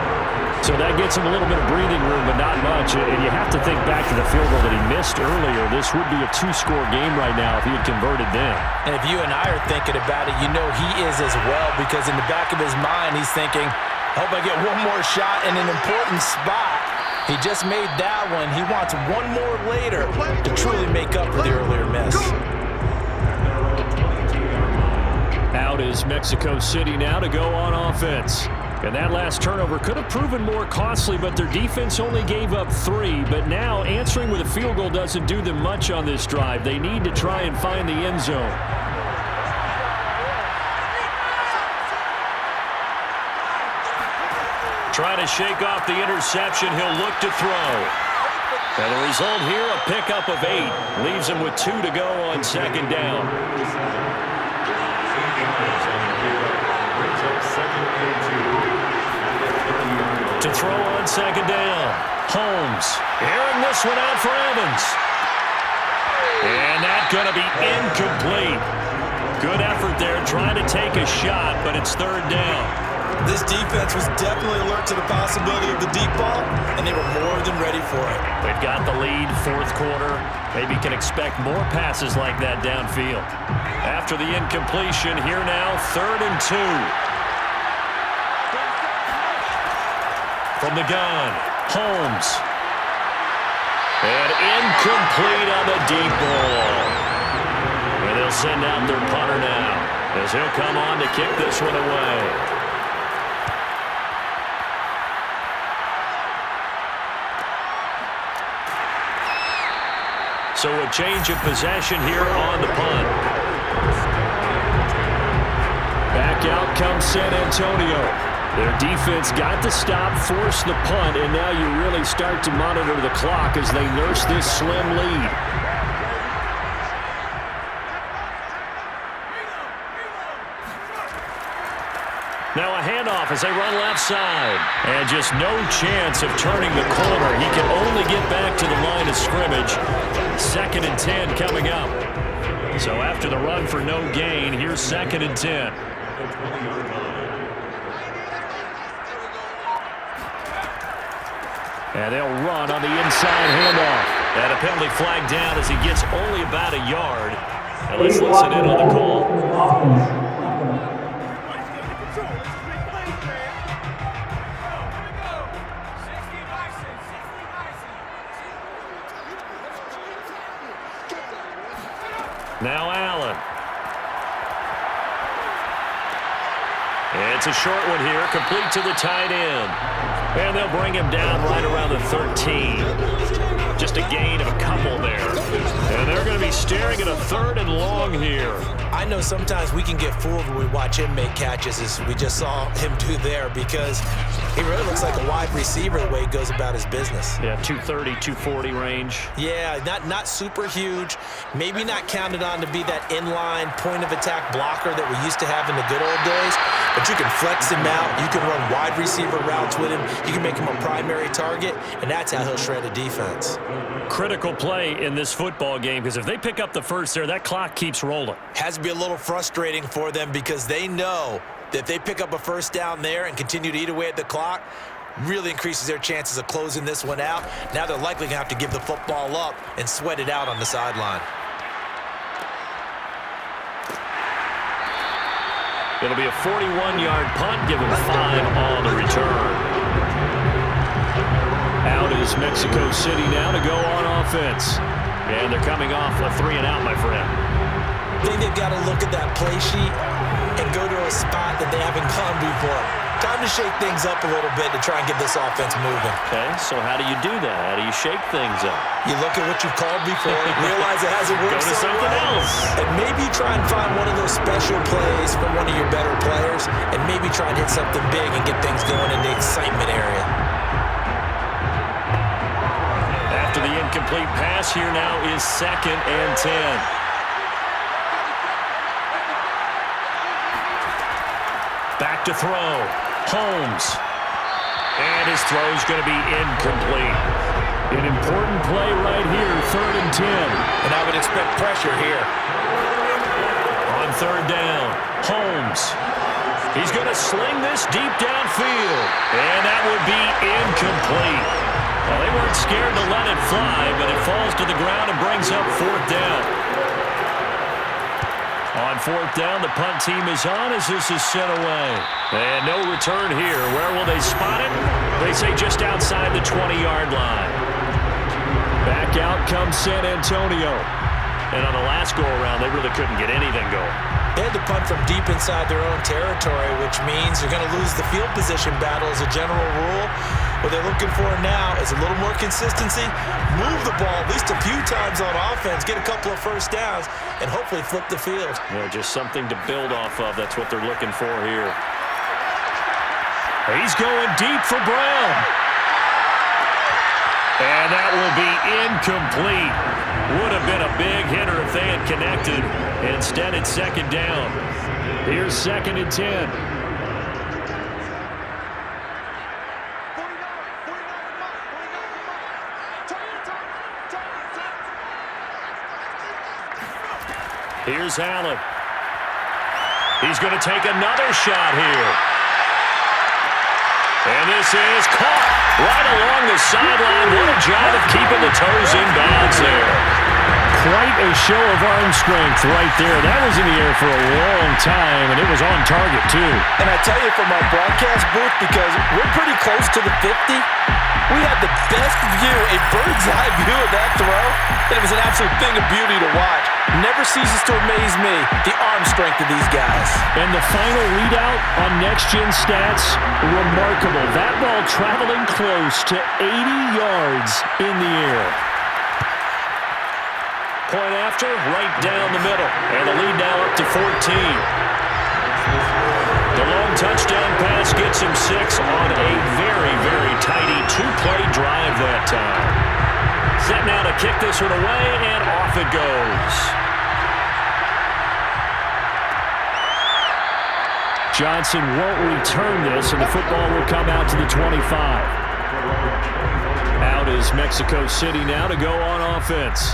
So that gets him a little bit of breathing room, but not much. And you have to think back to the field goal that he missed earlier. This would be a 2-score game right now if he had converted then. And if you and I are thinking about it, you know he is as well, because in the back of his mind, he's thinking, I hope I get one more shot in an important spot. He just made that one. He wants one more later to truly make up for the earlier miss. Out is Mexico City now to go on offense. And that last turnover could have proven more costly, but their defense only gave up 3. But now answering with a field goal doesn't do them much on this drive. They need to try and find the end zone. Trying to shake off the interception. He'll look to throw. And the result here, a pickup of 8. Leaves him with 2 to go on 2nd down. To throw on 2nd down. Holmes airing this one out for Evans. And that's going to be incomplete. Good effort there trying to take a shot, but it's 3rd down. This defense was definitely alert to the possibility of the deep ball, and they were more than ready for it. They've got the lead, 4th quarter. Maybe can expect more passes like that downfield. After the incompletion, here now, 3rd and 2. From the gun, Holmes. And incomplete on the deep ball. And they'll send out their punter now as he'll come on to kick this one away. So a change of possession here on the punt. Back out comes San Antonio. Their defense got the stop, forced the punt, and now you really start to monitor the clock as they nurse this slim lead. Now a handoff as they run left side. And just no chance of turning the corner. He can only get back to the line of scrimmage. 2nd and 10 coming up. So after the run for no gain, here's 2nd and 10. And they'll run on the inside handoff. And a penalty flag down as he gets only about a yard. And let's listen in on the call. Now Allen. It's a short one here, complete to the tight end. And they'll bring him down right around the 13. Just a gain of a couple there. And they're going to be staring at a 3rd and long here. I know sometimes we can get fooled when we watch him make catches, as we just saw him do there, because he really looks like a wide receiver the way he goes about his business. Yeah, 230, 240 range. Yeah, not super huge. Maybe not counted on to be that inline point-of-attack blocker that we used to have in the good old days, but you can flex him out. You can run wide receiver routes with him. You can make him a primary target, and that's how he'll shred a defense. Critical play in this football game, because if they pick up the first there, that clock keeps rolling. Has to be a little frustrating for them, because they know that if they pick up a first down there and continue to eat away at the clock, really increases their chances of closing this one out. Now they're likely going to have to give the football up and sweat it out on the sideline. It'll be a 41-yard punt, give him 5 on the return. Out is Mexico City now to go on offense. And they're coming off a 3-and-out, my friend. I think they've got to look at that play sheet and go to a spot that they haven't gone before. Time to shake things up a little bit to try and get this offense moving. Okay, so how do you do that? How do you shake things up? You look at what you've called before, realize it hasn't worked Go to something else. and maybe try and find one of those special plays from one of your better players, and maybe try and hit something big and get things going in the excitement area. After the incomplete pass, here now is 2nd and 10. Back to throw. Holmes. And his throw's going to be incomplete. An important play right here, 3rd and 10. And I would expect pressure here. On 3rd down, Holmes. He's going to sling this deep downfield. And that would be incomplete. Well, they weren't scared to let it fly, but it falls to the ground and brings up 4th down. On 4th down, the punt team is on as this is sent away. And no return here. Where will they spot it? They say just outside the 20-yard line. Back out comes San Antonio. And on the last go-around, they really couldn't get anything going. They had to punt from deep inside their own territory, which means they're going to lose the field position battle as a general rule. What they're looking for now is a little more consistency, move the ball at least a few times on offense, get a couple of first downs, and hopefully flip the field. Yeah, just something to build off of. That's what they're looking for here. He's going deep for Brown. And that will be incomplete. Would have been a big hitter if they had connected. Instead, it's 2nd down. Here's 2nd and 10. Here's Allen. He's going to take another shot here. And this is caught right along the sideline. What a job of keeping the toes in bounds there. Quite a show of arm strength right there. That was in the air for a long time, and it was on target, too. And I tell you, from our broadcast booth, because we're pretty close to the 50, we had the best view, a bird's-eye view of that throw, and it was an absolute thing of beauty to watch. Never ceases to amaze me, the arm strength of these guys. And the final readout on Next Gen Stats, remarkable. That ball traveling close to 80 yards in the air. Point after, right down the middle. And the lead now up to 14. The long touchdown pass gets him 6 on a very, very tidy 2-play drive that time. Set now to kick this one away, and off it goes. Johnson won't return this, and the football will come out to the 25. Out is Mexico City now to go on offense.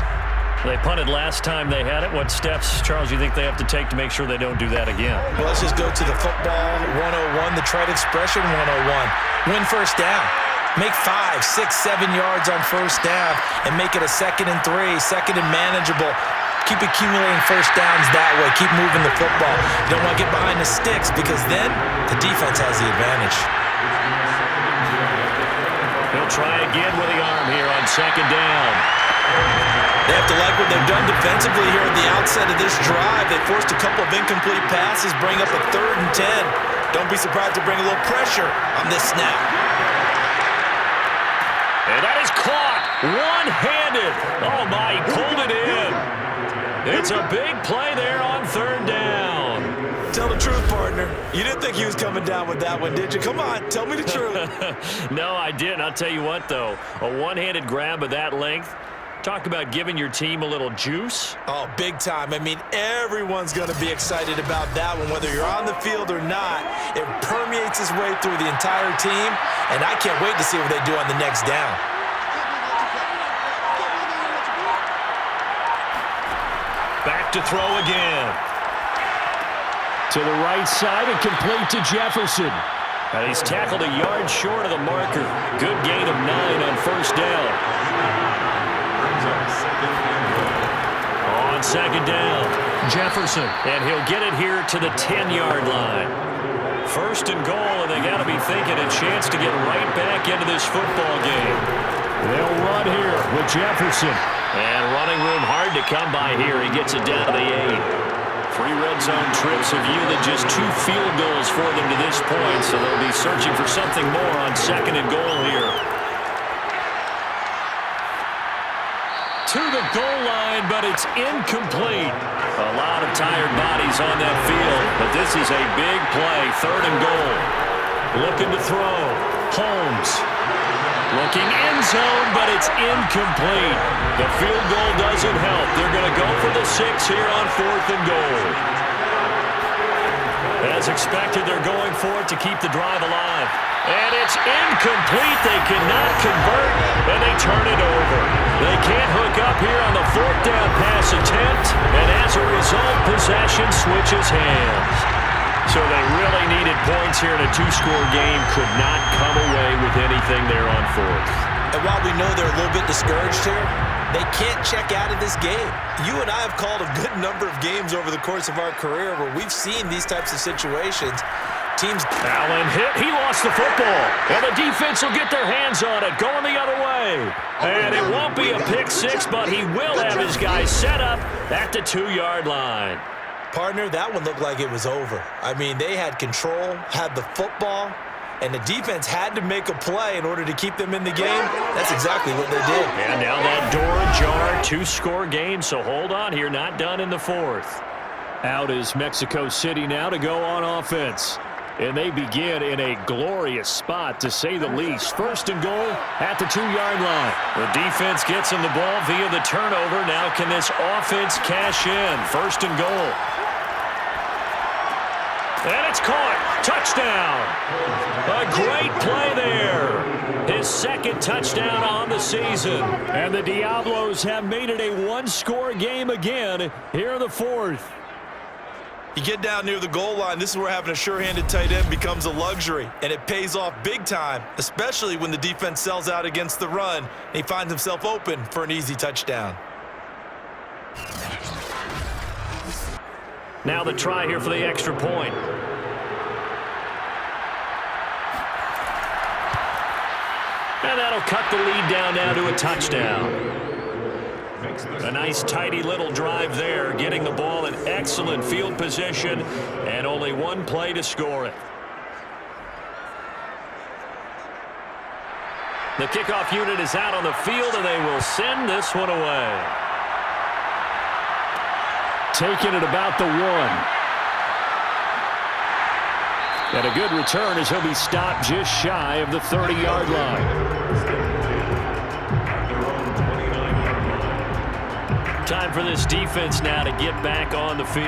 They punted last time they had it. What steps, Charles, do you think they have to take to make sure they don't do that again? Well, let's just go to the football 101, the trite expression 101. Win first down. Make 5, 6, 7 yards on first down and make it a 2nd and 3, 2nd and manageable. Keep accumulating first downs that way. Keep moving the football. You don't want to get behind the sticks because then the defense has the advantage. He'll try again with the arm here on 2nd down. They have to like what they've done defensively here at the outset of this drive. They forced a couple of incomplete passes, bring up a 3rd and 10. Don't be surprised to bring a little pressure on this snap. And that is caught one-handed. Oh, my, he pulled it in. It's a big play there on 3rd down. Tell the truth, partner. You didn't think he was coming down with that one, did you? Come on, tell me the truth. No, I didn't. I'll tell you what, though. A one-handed grab of that length. Talk about giving your team a little juice. Oh, big time. I mean, everyone's going to be excited about that one, whether you're on the field or not. It permeates its way through the entire team, and I can't wait to see what they do on the next down. Back to throw again. To the right side and complete to Jefferson. And he's tackled a yard short of the marker. Good gain of 9 on first down. On 2nd down, Jefferson. And he'll get it here to the 10-yard line. 1st and goal, and they got to be thinking a chance to get right back into this football game. They'll run here with Jefferson. And running room hard to come by here. He gets it down to the 8. 3 red zone trips have yielded just 2 field goals for them to this point, so they'll be searching for something more on 2nd and goal here. To the goal line, but it's incomplete. A lot of tired bodies on that field, but this is a big play. 3rd and goal. Looking to throw. Holmes. Looking end zone, but it's incomplete. The field goal doesn't help. They're going to go for the 6 here on 4th and goal. As expected, they're going for it to keep the drive alive. And it's incomplete. They cannot convert, and they turn it over. They can't hook up here on the 4th down pass attempt, and as a result, possession switches hands. So they really needed points here in a 2-score game. Could not come away with anything there on 4th. And while we know they're a little bit discouraged here, they can't check out of this game. You and I have called a good number of games over the course of our career where we've seen these types of situations. Teams. Allen hit. He lost the football. And the defense will get their hands on it, going the other way. And it won't be a pick 6, but he will have his guys set up at the 2-yard line. Partner, that one looked like it was over. I mean, they had control, had the football, and the defense had to make a play in order to keep them in the game. That's exactly what they did. And now that door ajar, 2-score game, so hold on here, not done in the 4th. Out is Mexico City now to go on offense. And they begin in a glorious spot, to say the least. 1st and goal at the 2-yard line. The defense gets them the ball via the turnover. Now can this offense cash in? 1st and goal. And it's caught. Touchdown. A great play there. His 2nd touchdown on the season. And the Diablos have made it a 1-score game again here in the 4th. You get down near the goal line, this is where having a sure-handed tight end becomes a luxury, and it pays off big time, especially when the defense sells out against the run, and he finds himself open for an easy touchdown. Now the try here for the extra point. And that'll cut the lead down now to a touchdown. A nice, tidy little drive there, getting the ball in excellent field position, and only 1 play to score it. The kickoff unit is out on the field, and they will send this one away. Taking it about the 1. And a good return as he'll be stopped just shy of the 30-yard line. Time for this defense now to get back on the field.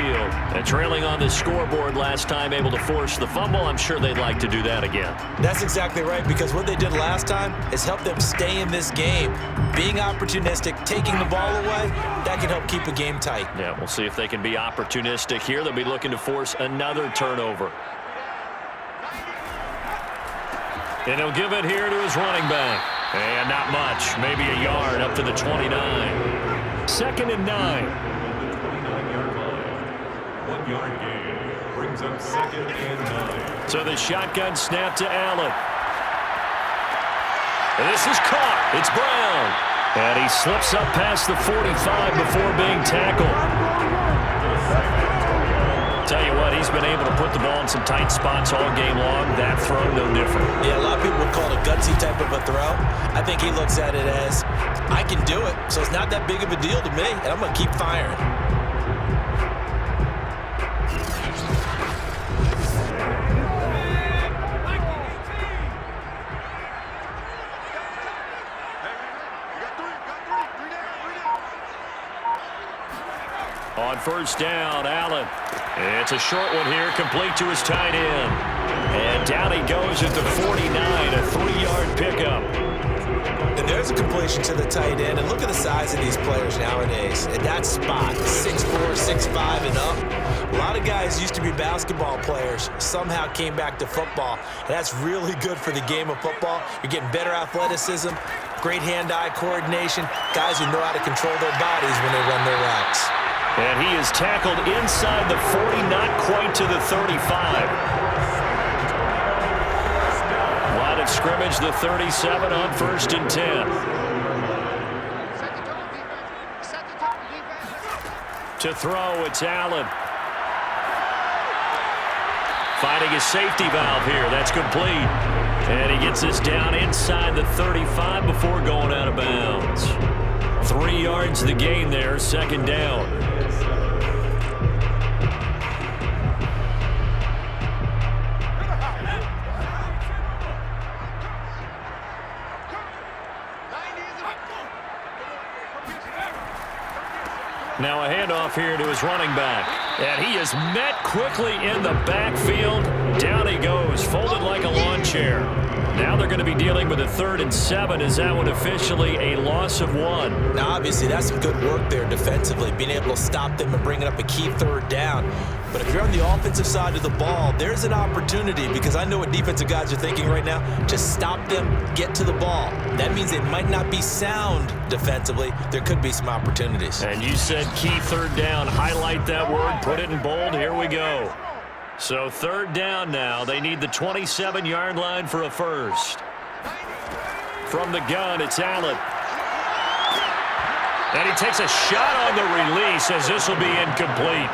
And trailing on the scoreboard last time, able to force the fumble. I'm sure they'd like to do that again. That's exactly right, because what they did last time is help them stay in this game. Being opportunistic, taking the ball away, that can help keep a game tight. Yeah, we'll see if they can be opportunistic here. They'll be looking to force another turnover. And he'll give it here to his running back. And not much, maybe a yard up to the 29. 2nd and 9. 29-yard line. 1 yard gain brings up 2nd and 9. So the shotgun snap to Allen. And this is caught. It's Brown. And he slips up past the 45 before being tackled. Tell you what, he's been able to put the ball in some tight spots all game long. That throw, no different. Yeah, a lot of people would call it a gutsy type of a throw. I think he looks at it as, I can do it, so it's not that big of a deal to me, and I'm going to keep firing. On 1st down, Allen. It's a short one here, complete to his tight end. And down he goes at the 49, a 3-yard pickup. And there's a completion to the tight end. And look at the size of these players nowadays. At that spot, 6'4", 6'5", and up. A lot of guys used to be basketball players, somehow came back to football. And that's really good for the game of football. You're getting better athleticism, great hand-eye coordination, guys who know how to control their bodies when they run their routes. And he is tackled inside the 40, not quite to the 35. Line of scrimmage, the 37 on 1st and 10. To throw, it's Allen. Finding his safety valve here. That's complete. And he gets this down inside the 35 before going out of bounds. 3 yards the gain there, 2nd down. Now a handoff here to his running back. And he is met quickly in the backfield. Down he goes, folded like a lawn chair. Now they're going to be dealing with a 3rd and 7. Is that one officially a loss of 1? Now, obviously, that's some good work there defensively, being able to stop them and bringing up a key 3rd down. But if you're on the offensive side of the ball, there's an opportunity, because I know what defensive guys are thinking right now. Just stop them, get to the ball. That means they might not be sound defensively. There could be some opportunities. And you said key 3rd down. Highlight that word, put it in bold. Here we go. So 3rd down now. They need the 27-yard line for a first. From the gun, it's Allen. And he takes a shot on the release as this will be incomplete.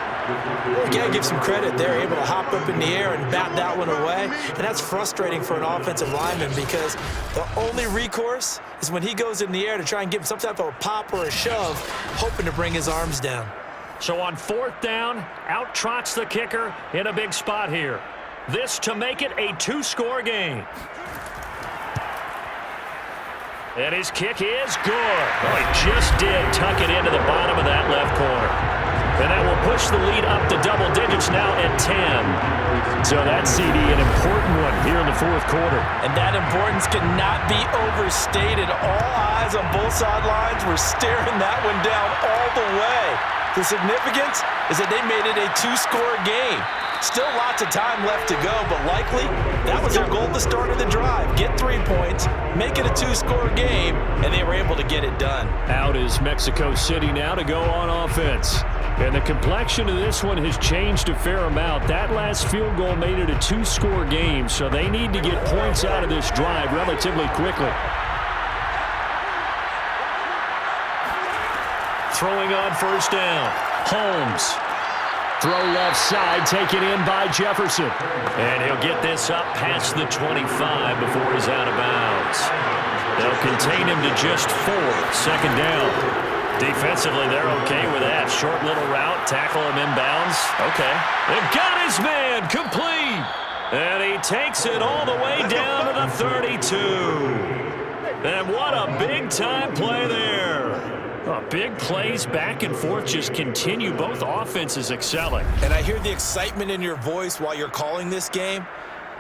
You got to give some credit. They're able to hop up in the air and bat that one away. And that's frustrating for an offensive lineman, because the only recourse is when he goes in the air to try and give him some type of a pop or a shove, hoping to bring his arms down. So on 4th down, out trots the kicker in a big spot here. This to make it a 2-score game. And his kick is good. Oh, he just did tuck it into the bottom of that left corner. And that will push the lead up to double digits now at 10. So that CD, an important one here in the 4th quarter. And that importance cannot be overstated. All eyes on both sidelines were staring that one down all the way. The significance is that they made it a 2-score game. Still lots of time left to go, but likely that was their goal at the start of the drive. Get 3 points, make it a 2-score game, and they were able to get it done. Out is Mexico City now to go on offense. And the complexion of this one has changed a fair amount. That last field goal made it a 2-score game, so they need to get points out of this drive relatively quickly. Throwing on 1st down, Holmes. Throw left side, taken in by Jefferson. And he'll get this up past the 25 before he's out of bounds. They'll contain him to just 4, 2nd down. Defensively, they're okay with that. Short little route, tackle him inbounds. Okay. They've got his man, complete. And he takes it all the way down to the 32. And what a big-time play there. Oh, big plays back and forth just continue. Both offenses excelling. And I hear the excitement in your voice while you're calling this game.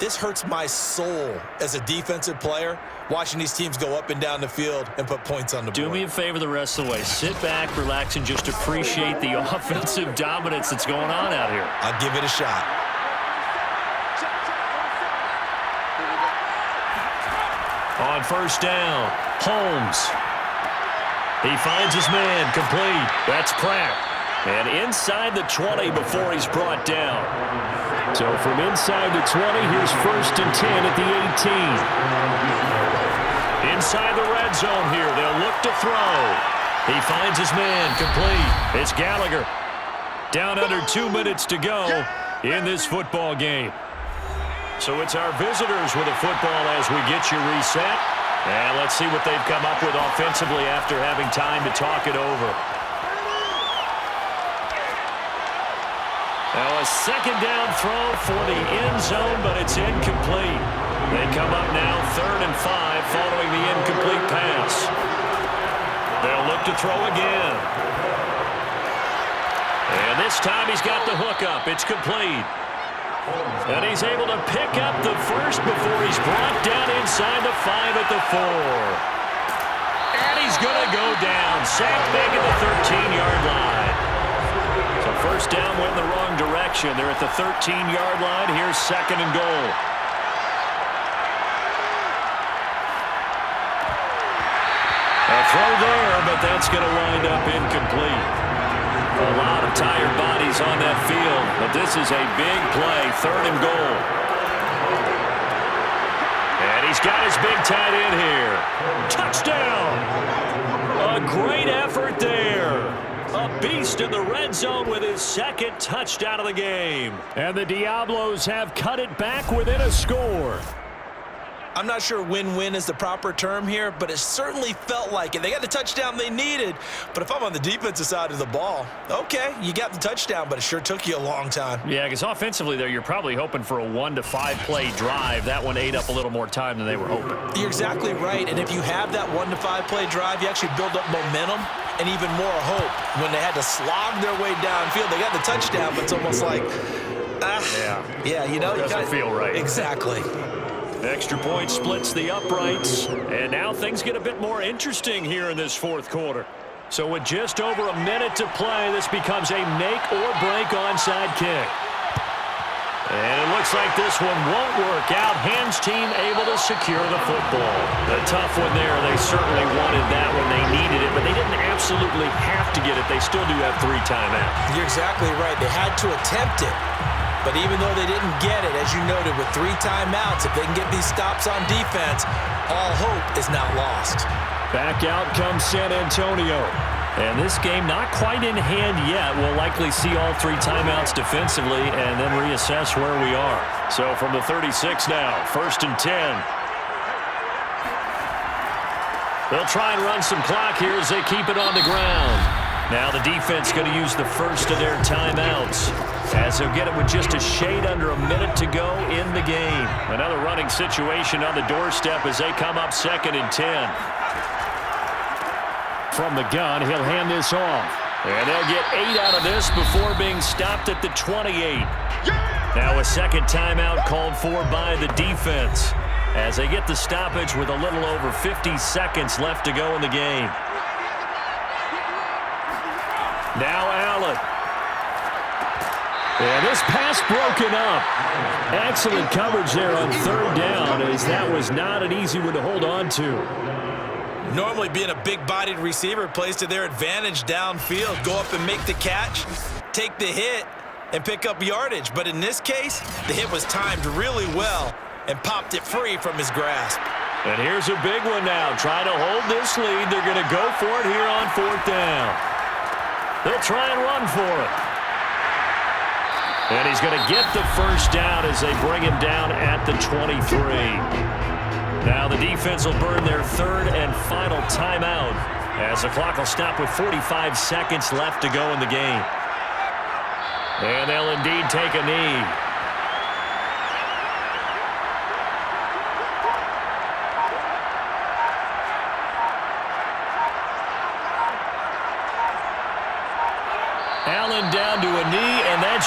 This hurts my soul as a defensive player, watching these teams go up and down the field and put points on the board. Do me a favor the rest of the way. Sit back, relax, and just appreciate the offensive dominance that's going on out here. I'll give it a shot. On first down, Holmes. He finds his man, complete. That's Pratt. And inside the 20 before he's brought down. So from inside the 20, here's 1st and 10 at the 18. Inside the red zone here, they'll look to throw. He finds his man, complete. It's Gallagher. Down under 2 minutes to go in this football game. So it's our visitors with a football as we get you reset. And let's see what they've come up with offensively after having time to talk it over. Now a 2nd down throw for the end zone, but it's incomplete. They come up now 3rd and 5 following the incomplete pass. They'll look to throw again. And this time he's got the hook up. It's complete. And he's able to pick up the first before he's brought down inside the 5 at the 4. And he's going to go down. Sacked back at the 13-yard line. So first down went in the wrong direction. They're at the 13-yard line. Here's 2nd and goal. A throw there, but that's going to wind up incomplete. A lot of tired bodies on that field, but this is a big play, 3rd and goal. And he's got his big tight end here. Touchdown! A great effort there. A beast in the red zone with his 2nd touchdown of the game. And the Diablos have cut it back within a score. I'm not sure win-win is the proper term here, but it certainly felt like it. They got the touchdown they needed, but if I'm on the defensive side of the ball, okay, you got the touchdown, but it sure took you a long time. Yeah, because offensively there, you're probably hoping for a 1 to 5 play drive. That one ate up a little more time than they were hoping. You're exactly right, and if you have that 1 to 5 play drive, you actually build up momentum and even more hope. When they had to slog their way downfield, they got the touchdown, but it's almost like, yeah, you know, doesn't feel right. Exactly. Extra point splits the uprights, and now things get a bit more interesting here in this 4th quarter. So with just over a minute to play, this becomes a make-or-break onside kick. And it looks like this one won't work out. Hands team able to secure the football. The tough one there, they certainly wanted that when they needed it, but they didn't absolutely have to get it. They still do have 3 timeouts. You're exactly right. They had to attempt it. But even though they didn't get it, as you noted, with 3 timeouts, if they can get these stops on defense, all hope is not lost. Back out comes San Antonio. And this game not quite in hand yet. We'll likely see all 3 timeouts defensively and then reassess where we are. So from the 36 now, 1st and 10. They'll try and run some clock here as they keep it on the ground. Now the defense going to use the first of their timeouts, as they'll get it with just a shade under a minute to go in the game. Another running situation on the doorstep as they come up 2nd and 10. From the gun, he'll hand this off. And they'll get 8 out of this before being stopped at the 28. Now a 2nd timeout called for by the defense, as they get the stoppage with a little over 50 seconds left to go in the game. Now Allen. And this pass broken up. Excellent coverage there on 3rd down, as that was not an easy one to hold on to. Normally being a big-bodied receiver plays to their advantage downfield. Go up and make the catch, take the hit, and pick up yardage. But in this case, the hit was timed really well and popped it free from his grasp. And here's a big one now. Trying to hold this lead. They're going to go for it here on 4th down. They'll try and run for it. And he's going to get the first down as they bring him down at the 23. Now the defense will burn their 3rd and final timeout, as the clock will stop with 45 seconds left to go in the game. And they'll indeed take a knee.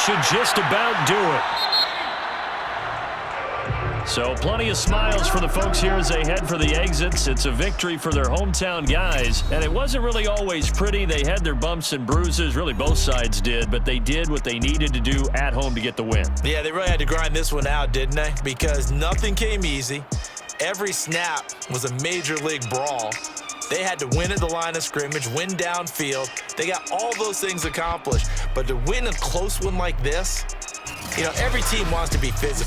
should just about do it. So plenty of smiles for the folks here as they head for the exits. It's a victory for their hometown guys. And it wasn't really always pretty. They had their bumps and bruises. Really, both sides did. But they did what they needed to do at home to get the win. Yeah, they really had to grind this one out, didn't they? Because nothing came easy. Every snap was a major league brawl. They had to win at the line of scrimmage, win downfield. They got all those things accomplished. But to win a close one like this, you know, every team wants to be physical.